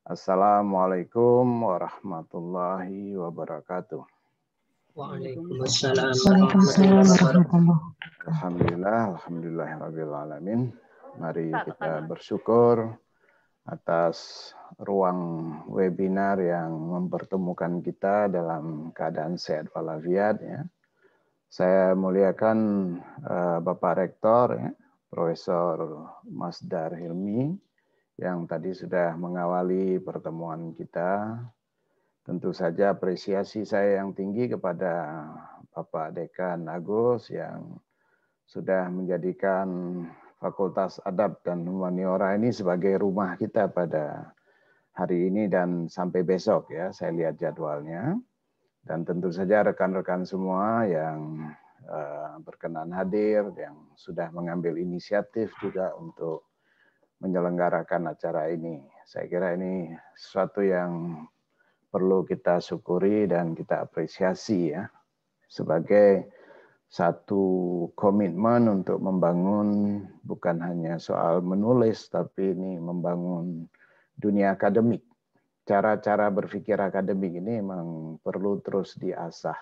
Assalamualaikum warahmatullahi wabarakatuh. Waalaikumsalam Waalaikumsalam warahmatullahi warahmatullahi wabarakatuh. Alhamdulillahirrabbilalamin. Mari kita bersyukur atas ruang webinar yang mempertemukan kita dalam keadaan sehat walafiat. Ya. Saya muliakan Bapak Rektor, ya, Profesor Masdar Hilmi, yang tadi sudah mengawali pertemuan kita. Tentu saja apresiasi saya yang tinggi kepada Bapak Dekan Agus yang sudah menjadikan Fakultas Adab dan Humaniora ini sebagai rumah kita pada hari ini dan sampai besok ya. Saya lihat jadwalnya. Dan tentu saja rekan-rekan semua yang berkenan hadir, yang sudah mengambil inisiatif juga untuk menyelenggarakan acara ini. Saya kira ini sesuatu yang perlu kita syukuri dan kita apresiasi ya, sebagai satu komitmen untuk membangun bukan hanya soal menulis, tapi ini membangun dunia akademik. Cara-cara berpikir akademik ini memang perlu terus diasah.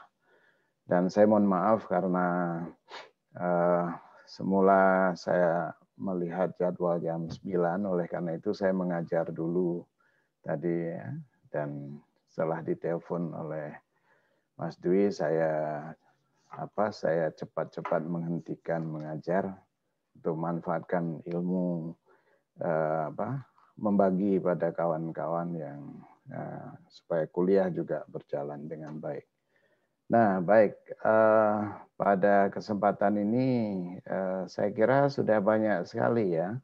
Dan saya mohon maaf karena semula saya melihat jadwal jam 9, oleh karena itu saya mengajar dulu tadi ya. Dan setelah ditelepon oleh Mas Dwi, saya cepat-cepat menghentikan mengajar untuk manfaatkan ilmu membagi pada kawan-kawan yang supaya kuliah juga berjalan dengan baik. Nah, baik, pada kesempatan ini saya kira sudah banyak sekali ya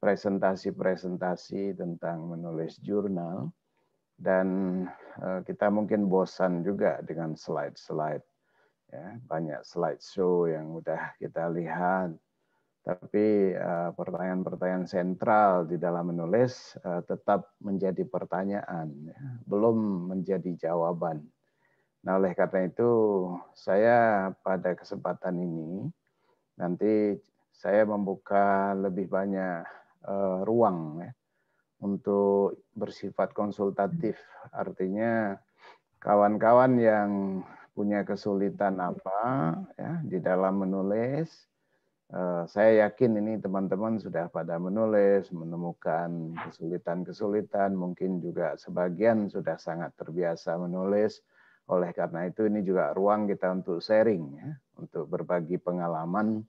presentasi-presentasi tentang menulis jurnal, dan kita mungkin bosan juga dengan slide-slide. Ya, banyak slideshow yang udah kita lihat, tapi pertanyaan-pertanyaan sentral di dalam menulis tetap menjadi pertanyaan, ya, belum menjadi jawaban. Nah, oleh karena itu saya pada kesempatan ini nanti saya membuka lebih banyak ruang ya, untuk bersifat konsultatif, artinya kawan-kawan yang punya kesulitan apa ya di dalam menulis, saya yakin ini teman-teman sudah pada menulis, menemukan kesulitan-kesulitan, mungkin juga sebagian sudah sangat terbiasa menulis. Oleh karena itu ini juga ruang kita untuk sharing ya, untuk berbagi pengalaman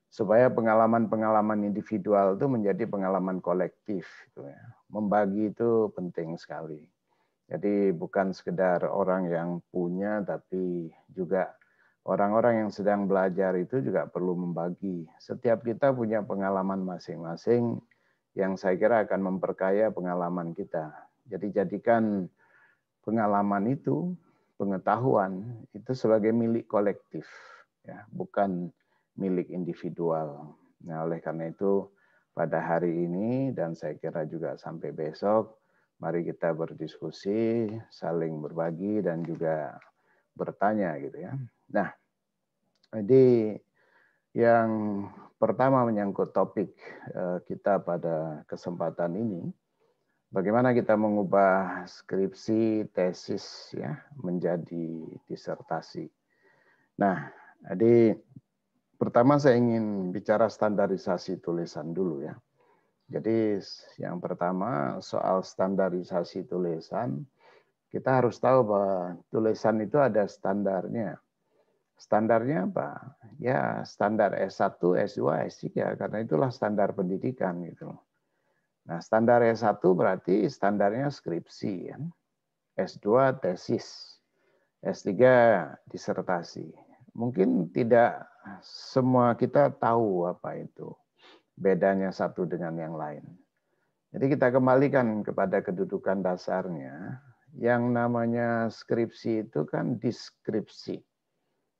supaya pengalaman-pengalaman individual itu menjadi pengalaman kolektif gitu ya. Membagi itu penting sekali. Jadi bukan sekedar orang yang punya, tapi juga orang-orang yang sedang belajar itu juga perlu membagi. Setiap kita punya pengalaman masing-masing yang saya kira akan memperkaya pengalaman kita. Jadi jadikan pengalaman itu, pengetahuan itu sebagai milik kolektif, ya, bukan milik individual. Nah, oleh karena itu pada hari ini dan saya kira juga sampai besok, mari kita berdiskusi, saling berbagi dan juga bertanya gitu ya. Nah, jadi yang pertama menyangkut topik kita pada kesempatan ini, bagaimana kita mengubah skripsi, tesis ya menjadi disertasi. Nah, jadi pertama saya ingin bicara standarisasi tulisan dulu ya. Jadi yang pertama soal standarisasi tulisan, kita harus tahu bahwa tulisan itu ada standarnya. Standarnya apa? Ya standar S1, S2, S3, karena itulah standar pendidikan gitu. Nah standar S1 berarti standarnya skripsi, ya. S2 tesis, S3 disertasi. Mungkin tidak semua kita tahu apa itu, bedanya satu dengan yang lain. Jadi kita kembalikan kepada kedudukan dasarnya. Yang namanya skripsi itu kan deskripsi.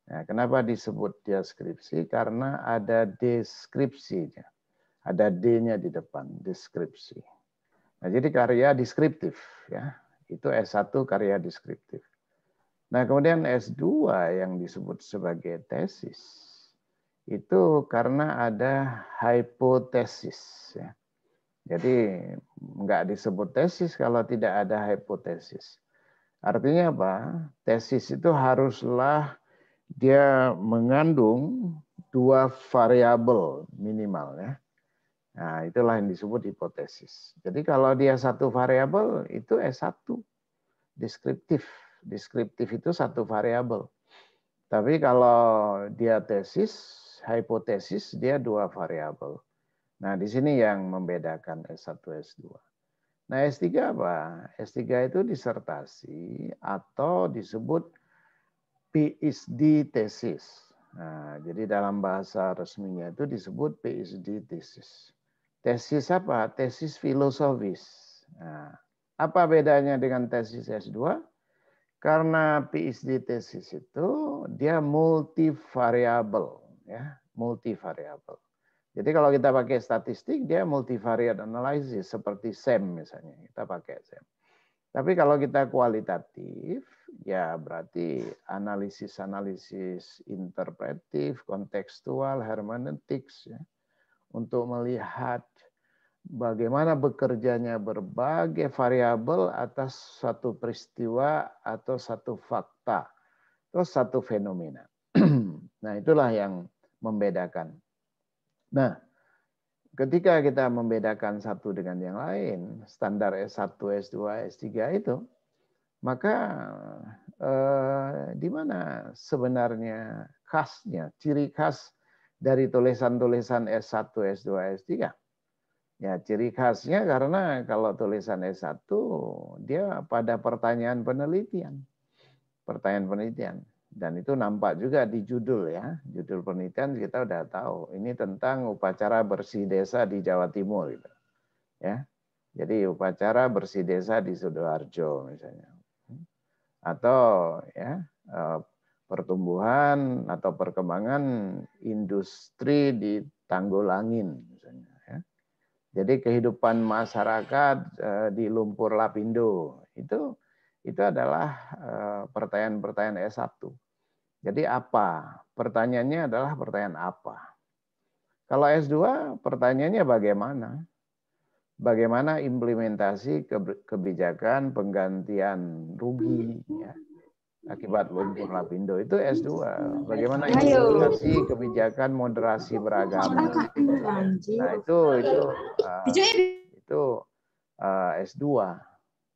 Nah, kenapa disebut dia skripsi? Karena ada deskripsinya. Ada D-nya di depan, deskripsi. Nah, jadi karya deskriptif. Ya. Itu S1 karya deskriptif. Nah, kemudian S2 yang disebut sebagai tesis. Itu karena ada hipotesis. Ya. Jadi nggak disebut tesis kalau tidak ada hipotesis. Artinya apa? Tesis itu haruslah dia mengandung dua variabel minimal ya. Nah, itulah yang disebut hipotesis. Jadi kalau dia satu variabel itu S1 deskriptif. Deskriptif itu satu variabel. Tapi kalau dia tesis, hipotesis dia dua variabel. Nah, di sini yang membedakan S1 S2. Nah, S3 apa? S3 itu disertasi atau disebut PhD tesis. Nah, jadi dalam bahasa resminya itu disebut PhD tesis. Tesis apa? Tesis filosofis. Nah, apa bedanya dengan tesis S2? Karena PhD tesis itu dia multivariabel, ya, multivariabel. Jadi kalau kita pakai statistik, dia multivariate analysis seperti SEM misalnya, kita pakai SEM. Tapi kalau kita kualitatif, ya berarti analisis-analisis interpretif, kontekstual, hermeneutics, ya, untuk melihat bagaimana bekerjanya berbagai variabel atas satu peristiwa atau satu fakta atau satu fenomena. Nah, itulah yang membedakan. Nah, ketika kita membedakan satu dengan yang lain, standar S1, S2, S3 itu, maka di mana sebenarnya khasnya, ciri khas dari tulisan-tulisan S1, S2, S3? Ya, ciri khasnya karena kalau tulisan S1 dia pada pertanyaan penelitian. Pertanyaan penelitian. Dan itu nampak juga di judul ya. Judul penelitian kita udah tahu. Ini tentang upacara bersih desa di Jawa Timur gitu. Ya. Jadi upacara bersih desa di Sidoarjo misalnya. Atau ya pertumbuhan atau perkembangan industri di Tanggulangin misalnya. Jadi kehidupan masyarakat di Lumpur Lapindo itu adalah pertanyaan-pertanyaan S1. Jadi apa? Pertanyaannya adalah pertanyaan apa? Kalau S2 pertanyaannya bagaimana? Bagaimana implementasi kebijakan penggantian rugi ya, akibat lumpur lapindo itu S2. Bagaimana implementasi kebijakan moderasi beragama. Nah, itu S2.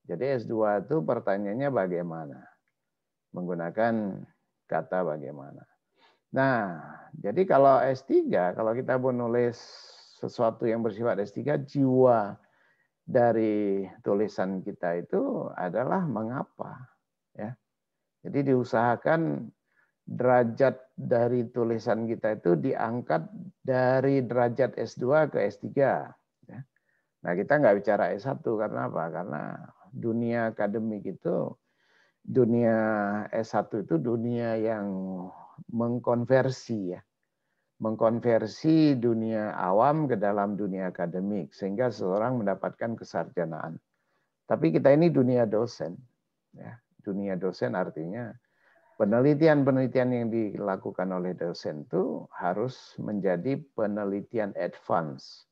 Jadi S2 itu pertanyaannya bagaimana? Menggunakan kata bagaimana. Nah, jadi kalau S3, kalau kita mau nulis sesuatu yang bersifat S3, jiwa dari tulisan kita itu adalah mengapa. Ya. Jadi diusahakan derajat dari tulisan kita itu diangkat dari derajat S2 ke S3. Ya. Nah, kita nggak bicara S1 karena apa? Karena dunia akademik itu, dunia S1 itu dunia yang mengkonversi ya. Mengkonversi dunia awam ke dalam dunia akademik sehingga seseorang mendapatkan kesarjanaan. Tapi kita ini dunia dosen. Ya. Dunia dosen artinya penelitian-penelitian yang dilakukan oleh dosen itu harus menjadi penelitian advance,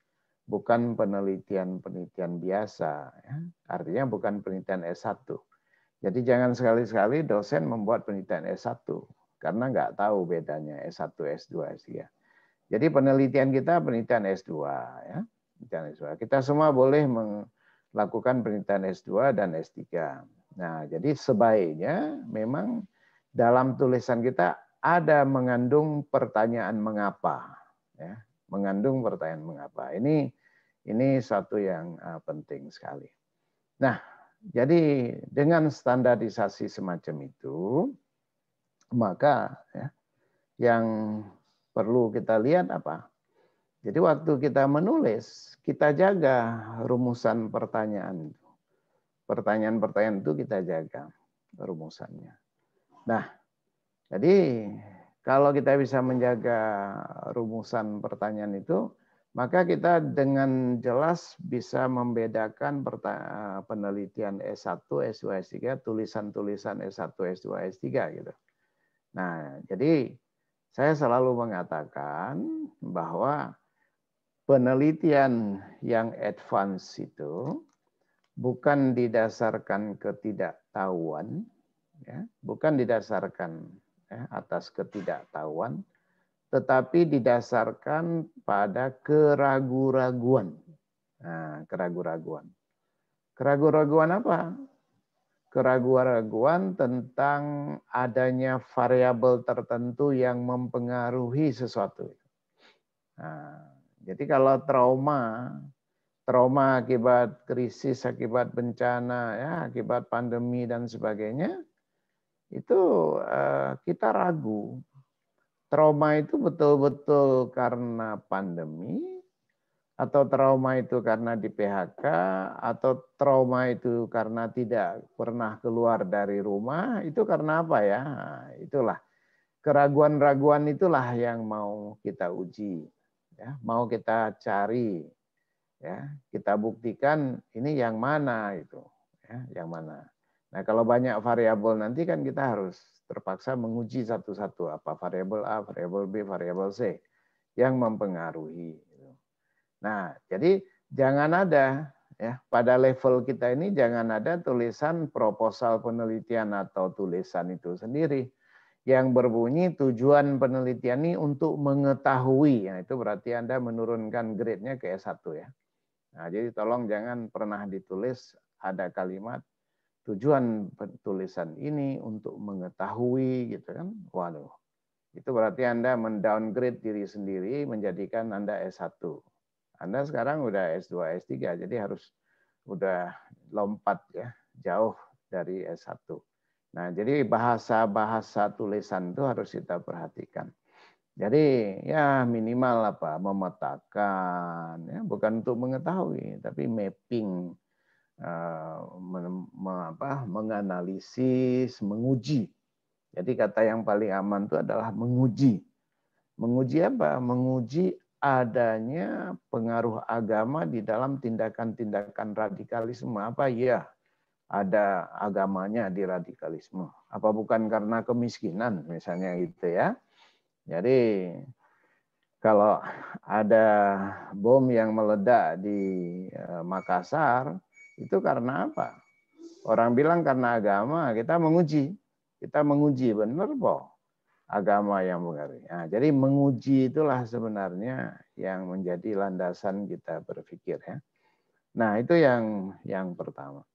bukan penelitian-penelitian biasa. Ya. Artinya bukan penelitian S1. Jadi jangan sekali-sekali dosen membuat penelitian S1, karena nggak tahu bedanya S1, S2, S3. Jadi penelitian kita penelitian S2. Ya. Penelitian S2. Kita semua boleh melakukan penelitian S2 dan S3. Nah, jadi sebaiknya memang dalam tulisan kita ada mengandung pertanyaan mengapa. Ya. Mengandung pertanyaan mengapa. Ini satu yang penting sekali. Nah, jadi dengan standarisasi semacam itu, maka ya, yang perlu kita lihat apa? Jadi waktu kita menulis, kita jaga rumusan pertanyaan itu. Pertanyaan-pertanyaan itu kita jaga rumusannya. Nah, jadi kalau kita bisa menjaga rumusan pertanyaan itu, maka kita dengan jelas bisa membedakan penelitian S1, S2, S3, tulisan-tulisan S1, S2, S3 gitu. Nah, jadi saya selalu mengatakan bahwa penelitian yang advance itu bukan didasarkan ketidaktahuan, ya, bukan didasarkan atas ketidaktahuan, tetapi didasarkan pada keraguan-raguan. Nah, keraguan-raguan. Keraguan-raguan apa? Keraguan-raguan tentang adanya variabel tertentu yang mempengaruhi sesuatu. Nah, jadi kalau trauma akibat krisis, akibat bencana, ya, akibat pandemi dan sebagainya, itu kita ragu. Trauma itu betul-betul karena pandemi, atau trauma itu karena di PHK, atau trauma itu karena tidak pernah keluar dari rumah, itu karena apa ya? Nah, itulah keraguan-raguan itulah yang mau kita uji, ya, mau kita cari, ya, kita buktikan ini yang mana itu, ya, yang mana. Nah, kalau banyak variabel nanti kan kita harus terpaksa menguji satu-satu, apa variabel A, variabel B, variabel C yang mempengaruhi. Nah, jadi jangan ada, ya, pada level kita ini jangan ada tulisan proposal penelitian atau tulisan itu sendiri yang berbunyi tujuan penelitian ini untuk mengetahui. Nah, itu berarti Anda menurunkan grade-nya ke S1 ya. Nah, jadi tolong jangan pernah ditulis ada kalimat tujuan tulisan ini untuk mengetahui gitu kan. Waduh. Itu berarti Anda mendowngrade diri sendiri menjadikan Anda S1. Anda sekarang udah S2, S3, jadi harus udah lompat ya, jauh dari S1. Nah, jadi bahasa-bahasa tulisan itu harus kita perhatikan. Jadi ya minimal apa, memetakan, ya, bukan untuk mengetahui, tapi mapping, menganalisis, menguji. Jadi kata yang paling aman itu adalah menguji. Menguji apa? Menguji adanya pengaruh agama di dalam tindakan-tindakan radikalisme. Apa? Ya, ada agamanya di radikalisme. Apa bukan karena kemiskinan misalnya gitu ya. Jadi kalau ada bom yang meledak di Makassar, itu karena apa? Orang bilang karena agama, kita menguji. Kita menguji, benar kok agama yang mengaruhi. Nah, jadi menguji itulah sebenarnya yang menjadi landasan kita berpikir ya. Nah, itu yang pertama.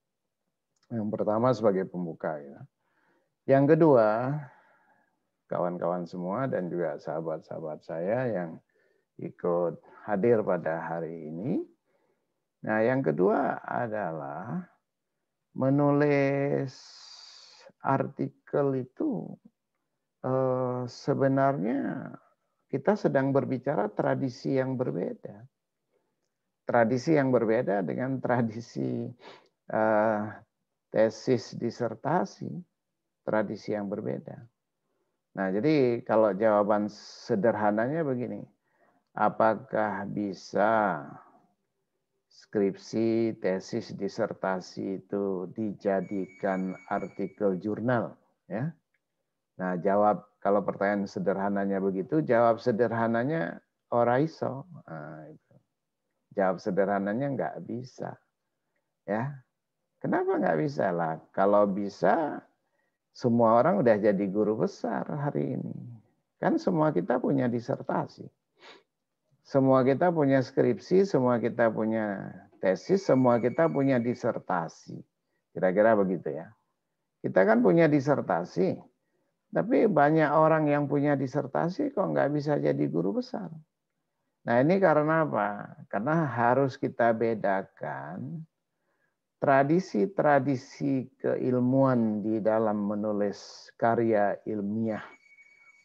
Yang pertama sebagai pembuka ya. Yang kedua, kawan-kawan semua dan juga sahabat-sahabat saya yang ikut hadir pada hari ini. Nah, yang kedua adalah menulis artikel itu sebenarnya kita sedang berbicara tradisi yang berbeda. Tradisi yang berbeda dengan tradisi tesis disertasi, tradisi yang berbeda. Nah, jadi kalau jawaban sederhananya begini, apakah bisa skripsi, tesis, disertasi itu dijadikan artikel jurnal? Ya. Nah, jawab kalau pertanyaan sederhananya begitu, jawab sederhananya ora iso. Nah, itu. Jawab sederhananya nggak bisa. Ya, kenapa nggak bisa lah? Kalau bisa, semua orang udah jadi guru besar hari ini. Kan semua kita punya disertasi. Semua kita punya skripsi, semua kita punya tesis, semua kita punya disertasi. Kira-kira begitu ya. Kita kan punya disertasi, tapi banyak orang yang punya disertasi kok nggak bisa jadi guru besar. Nah, ini karena apa? Karena harus kita bedakan tradisi-tradisi keilmuan di dalam menulis karya ilmiah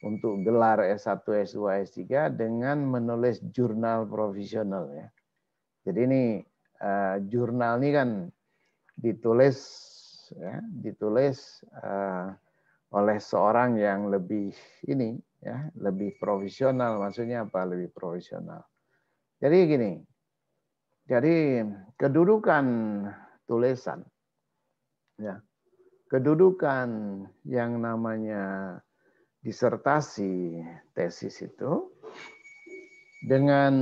untuk gelar S1, S2, S3 dengan menulis jurnal profesional ya. Jadi ini jurnal ini kan ditulis oleh seorang yang lebih ini ya, lebih profesional. Maksudnya apa lebih profesional? Jadi gini. Jadi kedudukan tulisan ya. Kedudukan yang namanya disertasi tesis itu dengan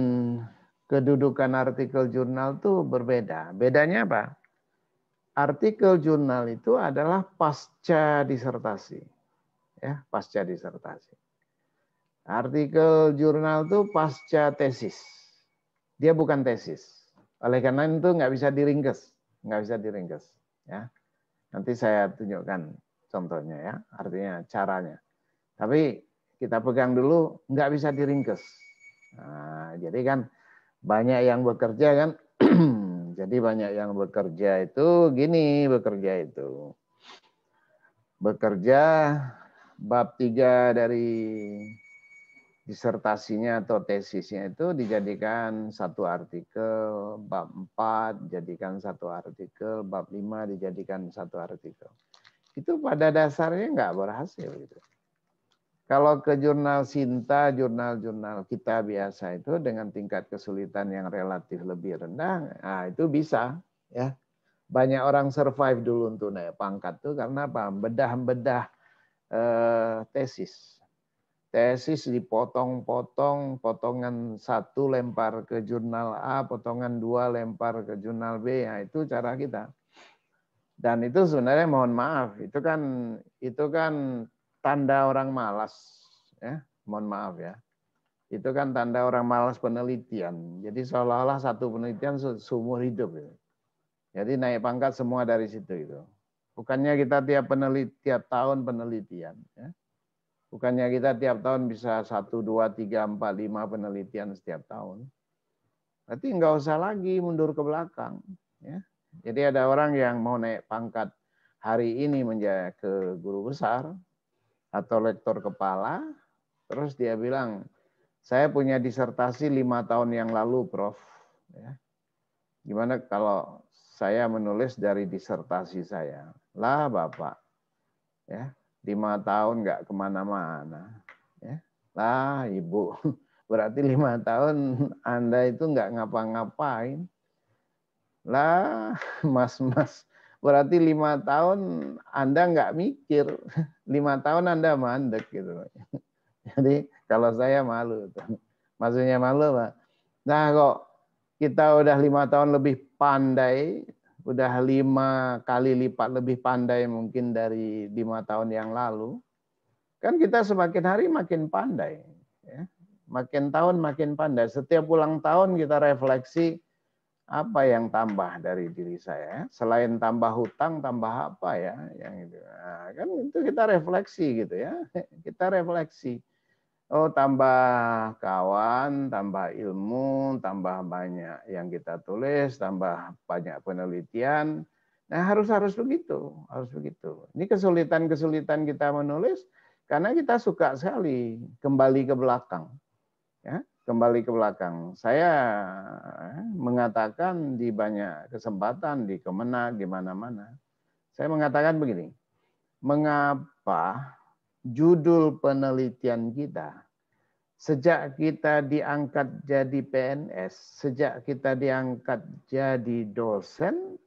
kedudukan artikel jurnal tuh berbeda. Bedanya apa? Artikel jurnal itu adalah pasca disertasi. Ya, pasca disertasi. Artikel jurnal itu pasca tesis. Dia bukan tesis. Oleh karena itu nggak bisa diringkes. Nggak bisa diringkes. Ya. Nanti saya tunjukkan contohnya ya. Artinya caranya. Tapi kita pegang dulu nggak bisa diringkes. Nah, jadi kan banyak yang bekerja kan. Jadi banyak yang bekerja itu gini bekerja itu. Bekerja bab 3 dari disertasinya atau tesisnya itu dijadikan satu artikel, bab 4 dijadikan satu artikel, bab 5 dijadikan satu artikel. Itu pada dasarnya nggak berhasil gitu. Kalau ke jurnal Sinta, jurnal-jurnal kita biasa itu dengan tingkat kesulitan yang relatif lebih rendah, nah itu bisa ya. Banyak orang survive dulu untuk naik pangkat tuh karena apa? Bedah-bedah tesis. Tesis dipotong-potong, potongan 1 lempar ke jurnal A, potongan 2 lempar ke jurnal B. Nah, itu cara kita. Dan itu sebenarnya mohon maaf, itu kan tanda orang malas, ya. Mohon maaf ya. Itu kan tanda orang malas penelitian. Jadi seolah-olah satu penelitian seumur hidup. Ya. Jadi naik pangkat semua dari situ itu. Bukannya kita tiap tahun penelitian, ya. Bukannya kita tiap tahun bisa 1, 2, 3, 4, 5 penelitian setiap tahun. Berarti nggak usah lagi mundur ke belakang. Ya. Jadi ada orang yang mau naik pangkat hari ini menjadi ke guru besar atau lektor kepala, terus dia bilang, saya punya disertasi 5 tahun yang lalu, Prof. Ya. Gimana kalau saya menulis dari disertasi saya? Lah Bapak, ya 5 tahun nggak kemana-mana. Ya. Lah Ibu, berarti 5 tahun Anda itu nggak ngapa-ngapain. Lah Mas, berarti 5 tahun Anda nggak mikir. 5 tahun Anda mandek gitu. Jadi kalau saya malu. Maksudnya malu Pak. Nah kok kita udah 5 tahun lebih pandai, udah 5 kali lipat lebih pandai mungkin dari 5 tahun yang lalu, kan kita semakin hari makin pandai. Ya. Makin tahun makin pandai. Setiap ulang tahun kita refleksi apa yang tambah dari diri saya. Selain tambah hutang, tambah apa ya? Yang itu. Nah, kan itu kita refleksi gitu ya. Kita refleksi. Oh, tambah kawan, tambah ilmu, tambah banyak yang kita tulis, tambah banyak penelitian. Nah, harus begitu, harus begitu. Ini kesulitan-kesulitan kita menulis karena kita suka sekali kembali ke belakang. Ya, kembali ke belakang. Saya mengatakan di banyak kesempatan di Kemenak, di mana-mana. Saya mengatakan begini, mengapa judul penelitian kita sejak kita diangkat jadi PNS, sejak kita diangkat jadi dosen,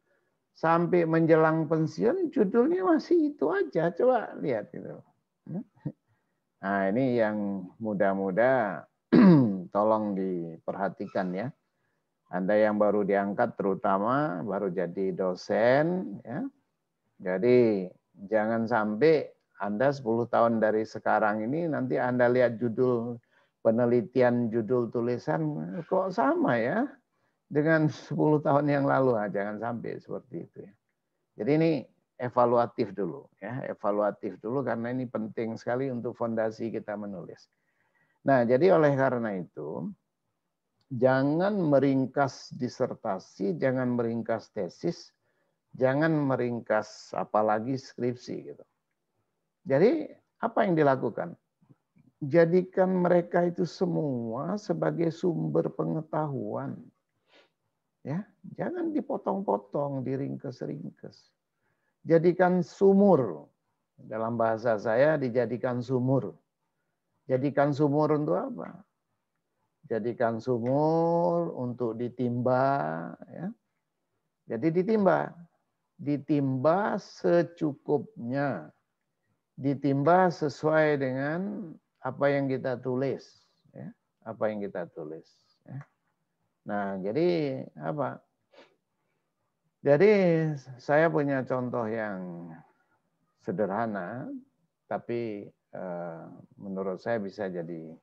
sampai menjelang pensiun, judulnya masih itu aja. Coba lihat itu. Nah ini yang muda-muda tolong diperhatikan ya. Anda yang baru diangkat terutama, baru jadi dosen. Ya. Jadi jangan sampai Anda 10 tahun dari sekarang ini, nanti Anda lihat judul penelitian, judul tulisan, kok sama ya dengan 10 tahun yang lalu. Nah, jangan sampai seperti itu ya. Jadi ini evaluatif dulu ya, evaluatif dulu karena ini penting sekali untuk fondasi kita menulis. Nah, jadi oleh karena itu jangan meringkas disertasi, jangan meringkas tesis, jangan meringkas apalagi skripsi gitu. Jadi apa yang dilakukan? Jadikan mereka itu semua sebagai sumber pengetahuan. Ya, jangan dipotong-potong, diringkes-ringkes. Jadikan sumur. Dalam bahasa saya dijadikan sumur. Jadikan sumur untuk apa? Jadikan sumur untuk ditimba. Ya. Jadi ditimba secukupnya. Ditimba sesuai dengan apa yang kita tulis, ya, apa yang kita tulis. Ya. Nah, jadi apa? Jadi saya punya contoh yang sederhana, tapi menurut saya bisa jadi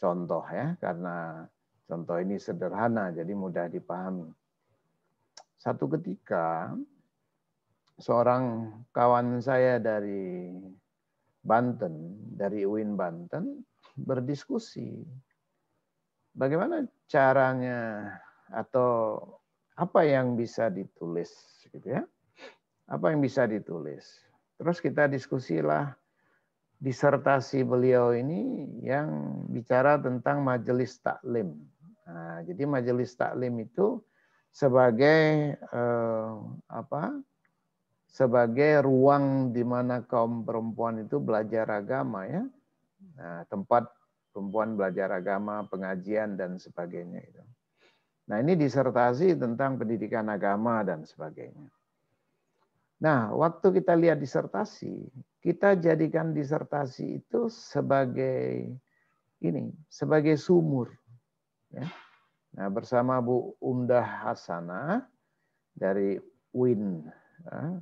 contoh ya, karena contoh ini sederhana, jadi mudah dipahami. Satu ketika, seorang kawan saya dari Banten, dari UIN Banten, berdiskusi. Bagaimana caranya atau apa yang bisa ditulis, gitu ya? Apa yang bisa ditulis? Terus kita diskusilah disertasi beliau ini yang bicara tentang majelis taklim. Nah, jadi majelis taklim itu sebagai sebagai ruang di mana kaum perempuan itu belajar agama ya. Nah, tempat perempuan belajar agama, pengajian dan sebagainya itu. Nah, ini disertasi tentang pendidikan agama dan sebagainya. Nah, waktu kita lihat disertasi, kita jadikan disertasi itu sebagai sebagai sumur. Ya. Nah, bersama Bu Umdah Hasanah dari UIN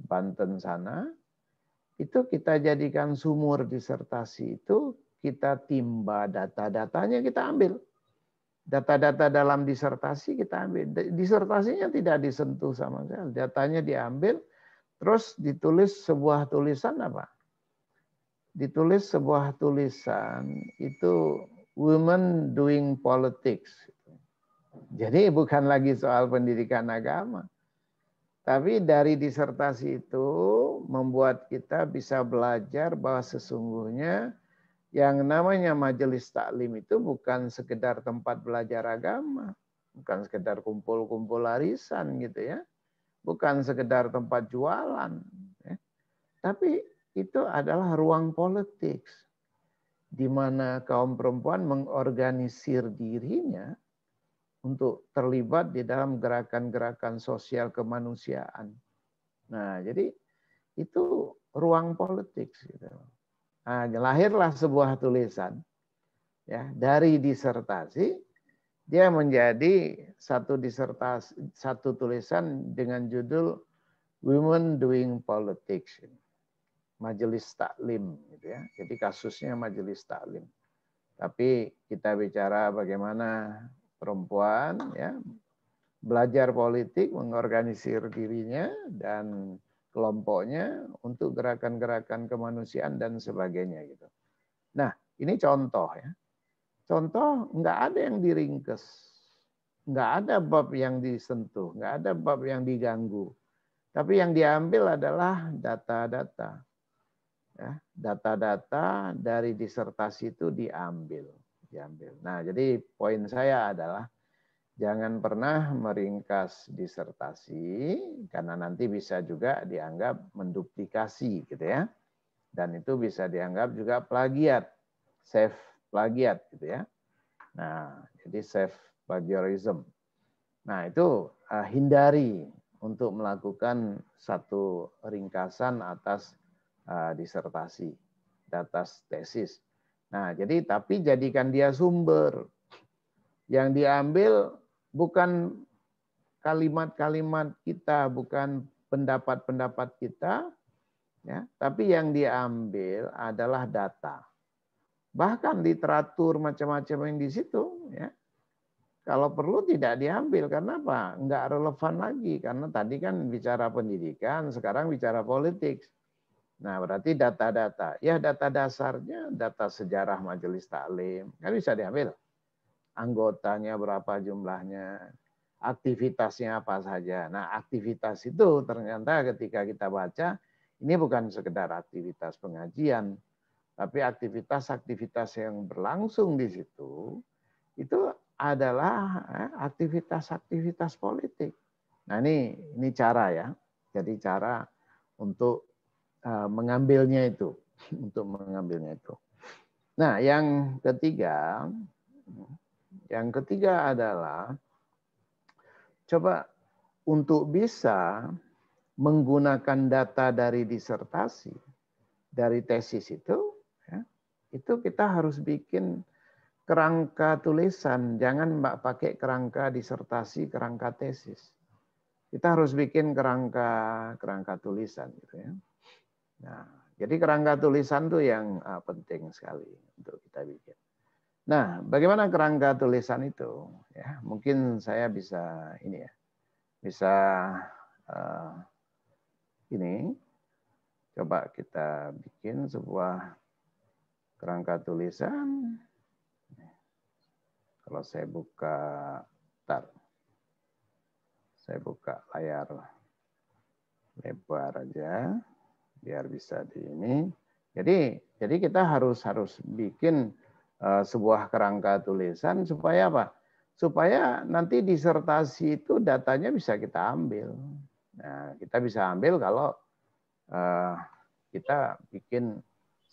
Banten sana, itu kita jadikan sumur disertasi itu, kita timba data-datanya, kita ambil. Data-data dalam disertasi kita ambil. Disertasinya tidak disentuh sama sekali. Datanya diambil, terus ditulis sebuah tulisan apa? Ditulis sebuah tulisan itu Women Doing Politics. Jadi bukan lagi soal pendidikan agama. Tapi dari disertasi itu membuat kita bisa belajar bahwa sesungguhnya yang namanya majelis taklim itu bukan sekedar tempat belajar agama. Bukan sekedar kumpul-kumpul arisan gitu ya. Bukan sekedar tempat jualan. Ya. Tapi itu adalah ruang politik. Di mana kaum perempuan mengorganisir dirinya untuk terlibat di dalam gerakan-gerakan sosial kemanusiaan. Nah, jadi itu ruang politik. Gitu. Nah, lahirlah sebuah tulisan ya dari disertasi, dia menjadi satu disertasi, satu tulisan dengan judul Women Doing Politics, Majelis Taklim, gitu ya. Jadi kasusnya Majelis Taklim. Tapi kita bicara bagaimana perempuan ya belajar politik, mengorganisir dirinya dan kelompoknya untuk gerakan-gerakan kemanusiaan dan sebagainya gitu. Nah, ini contoh ya. Contoh nggak ada yang diringkes, nggak ada bab yang disentuh, nggak ada bab yang diganggu. Tapi yang diambil adalah data-data. Ya, data-data dari disertasi itu diambil. Nah, jadi poin saya adalah jangan pernah meringkas disertasi karena nanti bisa juga dianggap menduplikasi gitu ya. Dan itu bisa dianggap juga plagiat, self plagiat gitu ya. Nah, jadi self plagiarism. Nah, itu hindari untuk melakukan satu ringkasan atas disertasi, atas tesis. Nah, jadi tapi jadikan dia sumber. Yang diambil bukan kalimat-kalimat kita, bukan pendapat-pendapat kita, ya, tapi yang diambil adalah data. Bahkan literatur macam-macam yang di situ, ya, kalau perlu tidak diambil. Karena apa? Enggak relevan lagi. Karena tadi kan bicara pendidikan, sekarang bicara politik. Nah, berarti data-data. Ya, data dasarnya, data sejarah majelis taklim. Kan bisa diambil. Anggotanya berapa jumlahnya, aktivitasnya apa saja. Nah, aktivitas itu ternyata ketika kita baca, ini bukan sekedar aktivitas pengajian, tapi aktivitas-aktivitas yang berlangsung di situ, itu adalah aktivitas-aktivitas politik. Nah, ini cara ya. Jadi cara untuk mengambilnya itu, untuk mengambilnya itu. Nah, yang ketiga adalah coba untuk bisa menggunakan data dari disertasi, dari tesis itu, ya, itu kita harus bikin kerangka tulisan, jangan Mbak pakai kerangka disertasi, kerangka tesis. Kita harus bikin kerangka tulisan gitu ya. Nah, jadi kerangka tulisan tuh yang penting sekali untuk kita bikin. Nah, bagaimana kerangka tulisan itu? Ya, mungkin saya bisa ini ya, bisa ini. Coba kita bikin sebuah kerangka tulisan. Kalau saya buka, saya buka layar lebar aja, biar bisa di ini. Jadi kita harus bikin sebuah kerangka tulisan supaya apa? Supaya nanti disertasi itu datanya bisa kita ambil. Nah, kita bisa ambil kalau kita bikin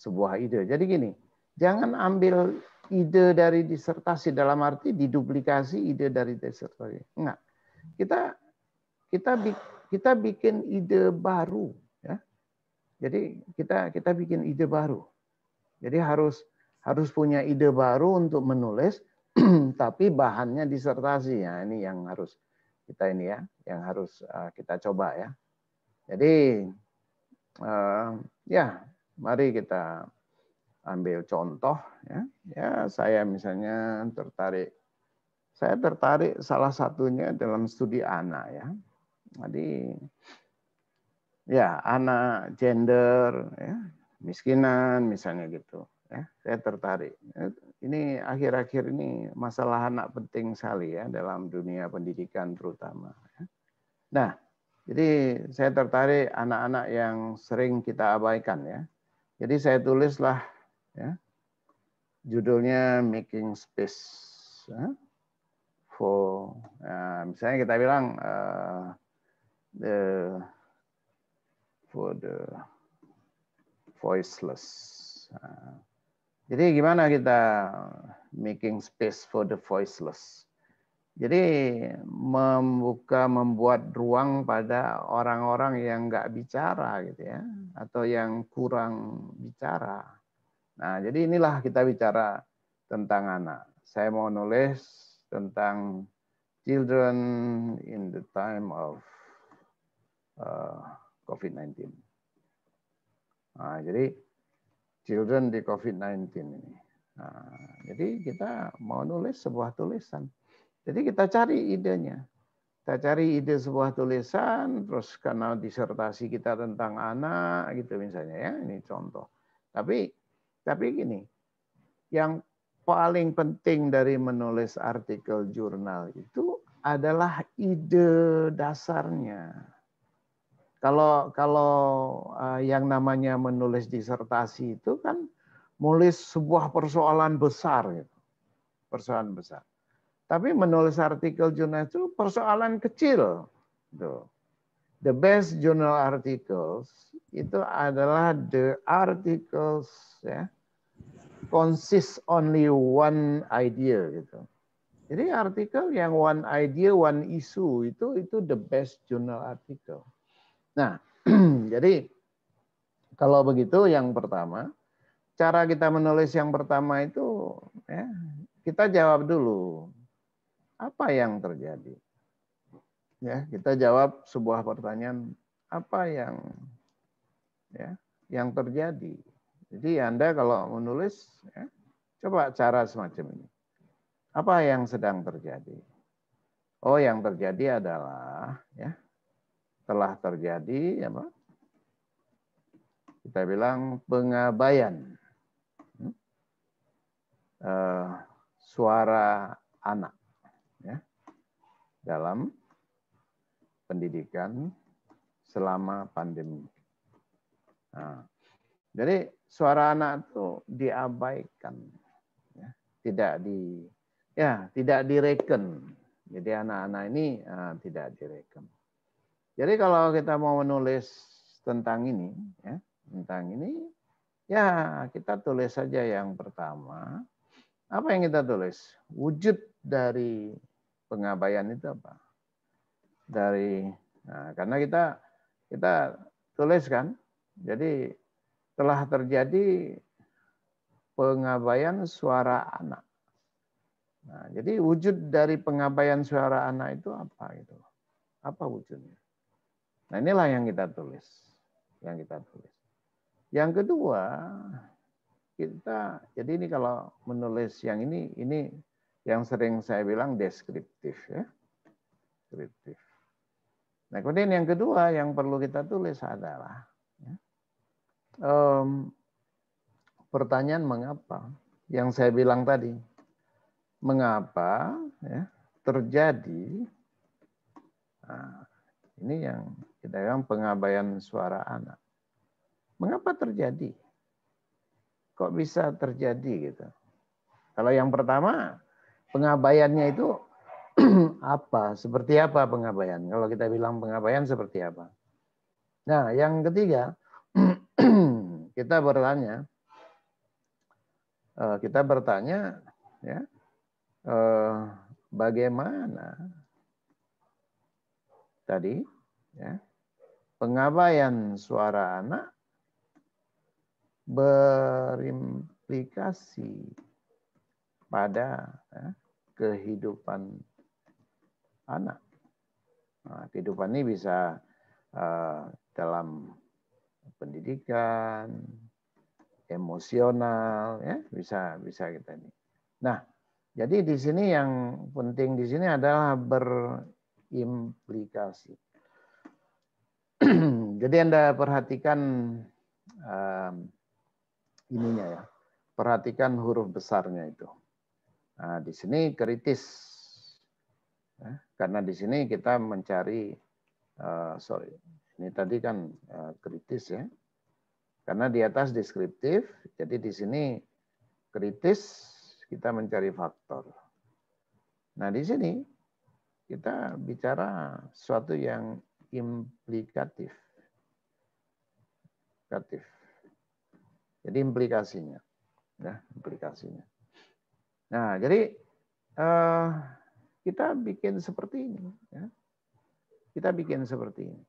sebuah ide. Jadi gini, jangan ambil ide dari disertasi dalam arti diduplikasi ide dari disertasi. Enggak. Kita bikin ide baru ya. Jadi kita bikin ide baru. Jadi harus punya ide baru untuk menulis tapi bahannya disertasi ya. Ini yang harus kita ini ya, yang harus kita coba ya. Jadi ya, mari kita ambil contoh ya. Ya, saya misalnya tertarik. Saya tertarik salah satunya dalam studi anak ya. Jadi ya, anak, gender, ya, miskinan misalnya gitu ya. Saya tertarik. Ini akhir-akhir ini masalah anak penting sekali ya dalam dunia pendidikan terutama ya. Nah, jadi saya tertarik anak-anak yang sering kita abaikan ya. Jadi saya tulislah ya, judulnya Making Space ya, for misalnya kita bilang for the voiceless. Jadi gimana kita making space for the voiceless? Jadi membuat ruang pada orang-orang yang nggak bicara gitu ya, atau yang kurang bicara. Nah, jadi inilah kita bicara tentang anak. Saya mau nulis tentang children in the time of COVID-19. Nah, jadi children di COVID-19 ini. Nah, jadi kita mau nulis sebuah tulisan. Jadi kita cari idenya. Kita cari ide sebuah tulisan, terus karena disertasi kita tentang anak gitu misalnya ya, ini contoh. Tapi gini, yang paling penting dari menulis artikel jurnal itu adalah ide dasarnya. Kalau yang namanya menulis disertasi itu kan menulis sebuah persoalan besar, gitu. Persoalan besar. Tapi menulis artikel jurnal itu persoalan kecil. The best journal articles itu adalah the articles ya, consist only one idea gitu. Jadi artikel yang one idea, one issue itu the best journal article. Nah, jadi kalau begitu yang pertama, cara kita menulis yang pertama itu ya, kita jawab dulu. Apa yang terjadi? Ya, kita jawab sebuah pertanyaan, apa yang terjadi? Jadi Anda kalau menulis, ya, coba cara semacam ini. Apa yang sedang terjadi? Oh, yang terjadi adalah, ya, telah terjadi, apa? Kita bilang pengabaian suara anak, ya, dalam pendidikan selama pandemi. Nah, jadi suara anak itu diabaikan, ya, tidak direken. Jadi anak-anak ini tidak direken. Jadi kalau kita mau menulis tentang ini, ya kita tulis saja yang pertama. Apa yang kita tulis? Wujud dari pengabaian itu apa? Karena kita tulis kan, jadi telah terjadi pengabaian suara anak. Nah, jadi wujud dari pengabaian suara anak itu apa gitu? Apa wujudnya? Nah, inilah yang kita tulis. Yang kita tulis. Yang kedua, kita jadi ini kalau menulis yang ini yang sering saya bilang deskriptif ya. Deskriptif. Nah, kemudian yang kedua yang perlu kita tulis adalah ya, pertanyaan mengapa? Yang saya bilang tadi, mengapa ya, terjadi? Nah, ini yang kita bilang pengabaian suara anak. Mengapa terjadi? Kok bisa terjadi gitu? Kalau yang pertama, pengabaiannya itu apa? Seperti apa pengabaian? Kalau kita bilang pengabaian seperti apa? Nah, yang ketiga, kita bertanya, ya, bagaimana tadi, ya, pengabaian suara anak berimplikasi pada ya, kehidupan anak. Nah, kehidupan ini bisa dalam pendidikan, emosional, ya bisa kita ini. Nah, jadi di sini yang penting di sini adalah berimplikasi. Jadi Anda perhatikan ininya ya, perhatikan huruf besarnya itu. Nah, di sini kritis, ya, karena di sini kita mencari, ini tadi kan kritis ya, karena di atas deskriptif, jadi di sini kritis kita mencari faktor. Nah di sini kita bicara sesuatu yang implikatif. Jadi implikasinya. Ya, implikasinya. Nah jadi kita bikin seperti ini. Ya. Kita bikin seperti ini.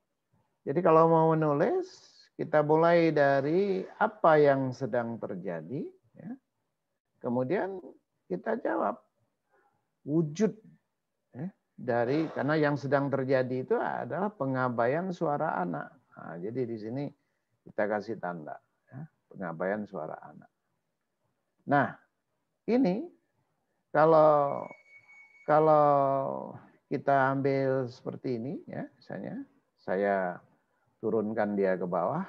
Jadi kalau mau menulis, kita mulai dari apa yang sedang terjadi. Ya. Kemudian kita jawab wujud ya, dari karena yang sedang terjadi itu adalah pengabaian suara anak. Nah, jadi di sini kita kasih tanda ya, pengabaian suara anak. Nah, ini kalau kita ambil seperti ini ya, misalnya saya turunkan dia ke bawah.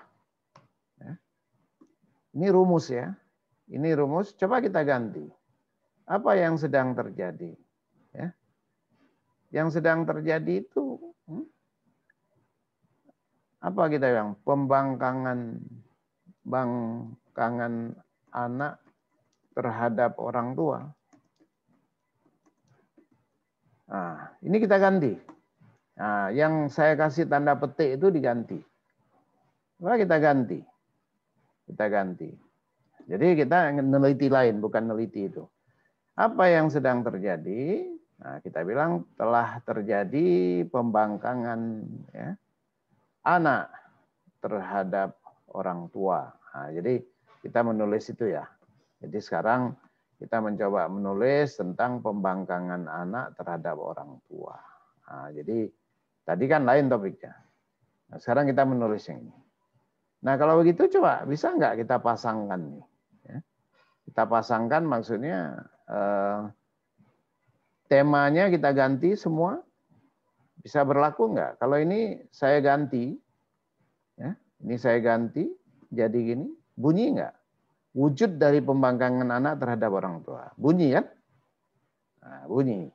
Ya. Ini rumus ya. Ini rumus, coba kita ganti. Apa yang sedang terjadi? Ya. Yang sedang terjadi itu apa kita bilang? Pembangkangan anak terhadap orang tua. Nah, ini kita ganti. Nah, yang saya kasih tanda petik itu diganti. Coba kita ganti. Kita ganti. Jadi kita neliti lain, bukan neliti itu. Apa yang sedang terjadi? Nah, kita bilang telah terjadi pembangkangan ya, anak terhadap orang tua. Nah, jadi kita menulis itu ya. Jadi sekarang kita mencoba menulis tentang pembangkangan anak terhadap orang tua. Nah, jadi tadi kan lain topiknya. Nah, sekarang kita menulis yang ini. Nah kalau begitu coba bisa nggak kita pasangkan nih? Ya. Kita pasangkan maksudnya temanya kita ganti semua. Bisa berlaku nggak? Kalau ini saya ganti, ya, ini saya ganti jadi gini, bunyi nggak? Wujud dari pembangkangan anak terhadap orang tua. Bunyi kan? Nah, bunyi.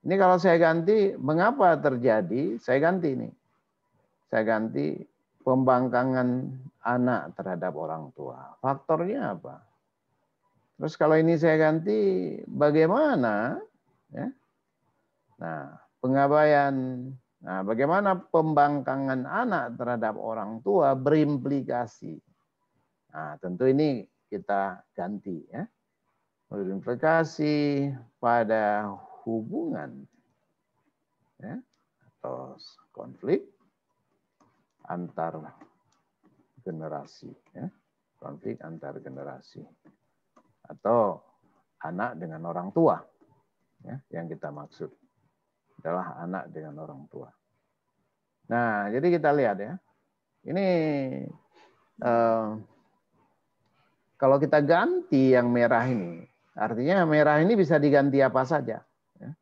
Ini kalau saya ganti, mengapa terjadi? Saya ganti ini. Saya ganti pembangkangan anak terhadap orang tua. Faktornya apa? Terus kalau ini saya ganti, bagaimana? Ya? Nah, pengabaian. Nah, bagaimana pembangkangan anak terhadap orang tua berimplikasi. Nah, tentu ini kita ganti ya. Berimplikasi pada hubungan ya, atau konflik antar generasi ya. Konflik antar generasi atau anak dengan orang tua. ya, yang kita maksud adalah anak dengan orang tua. Nah, jadi kita lihat ya, ini kalau kita ganti yang merah ini, artinya merah ini bisa diganti apa saja. Ya.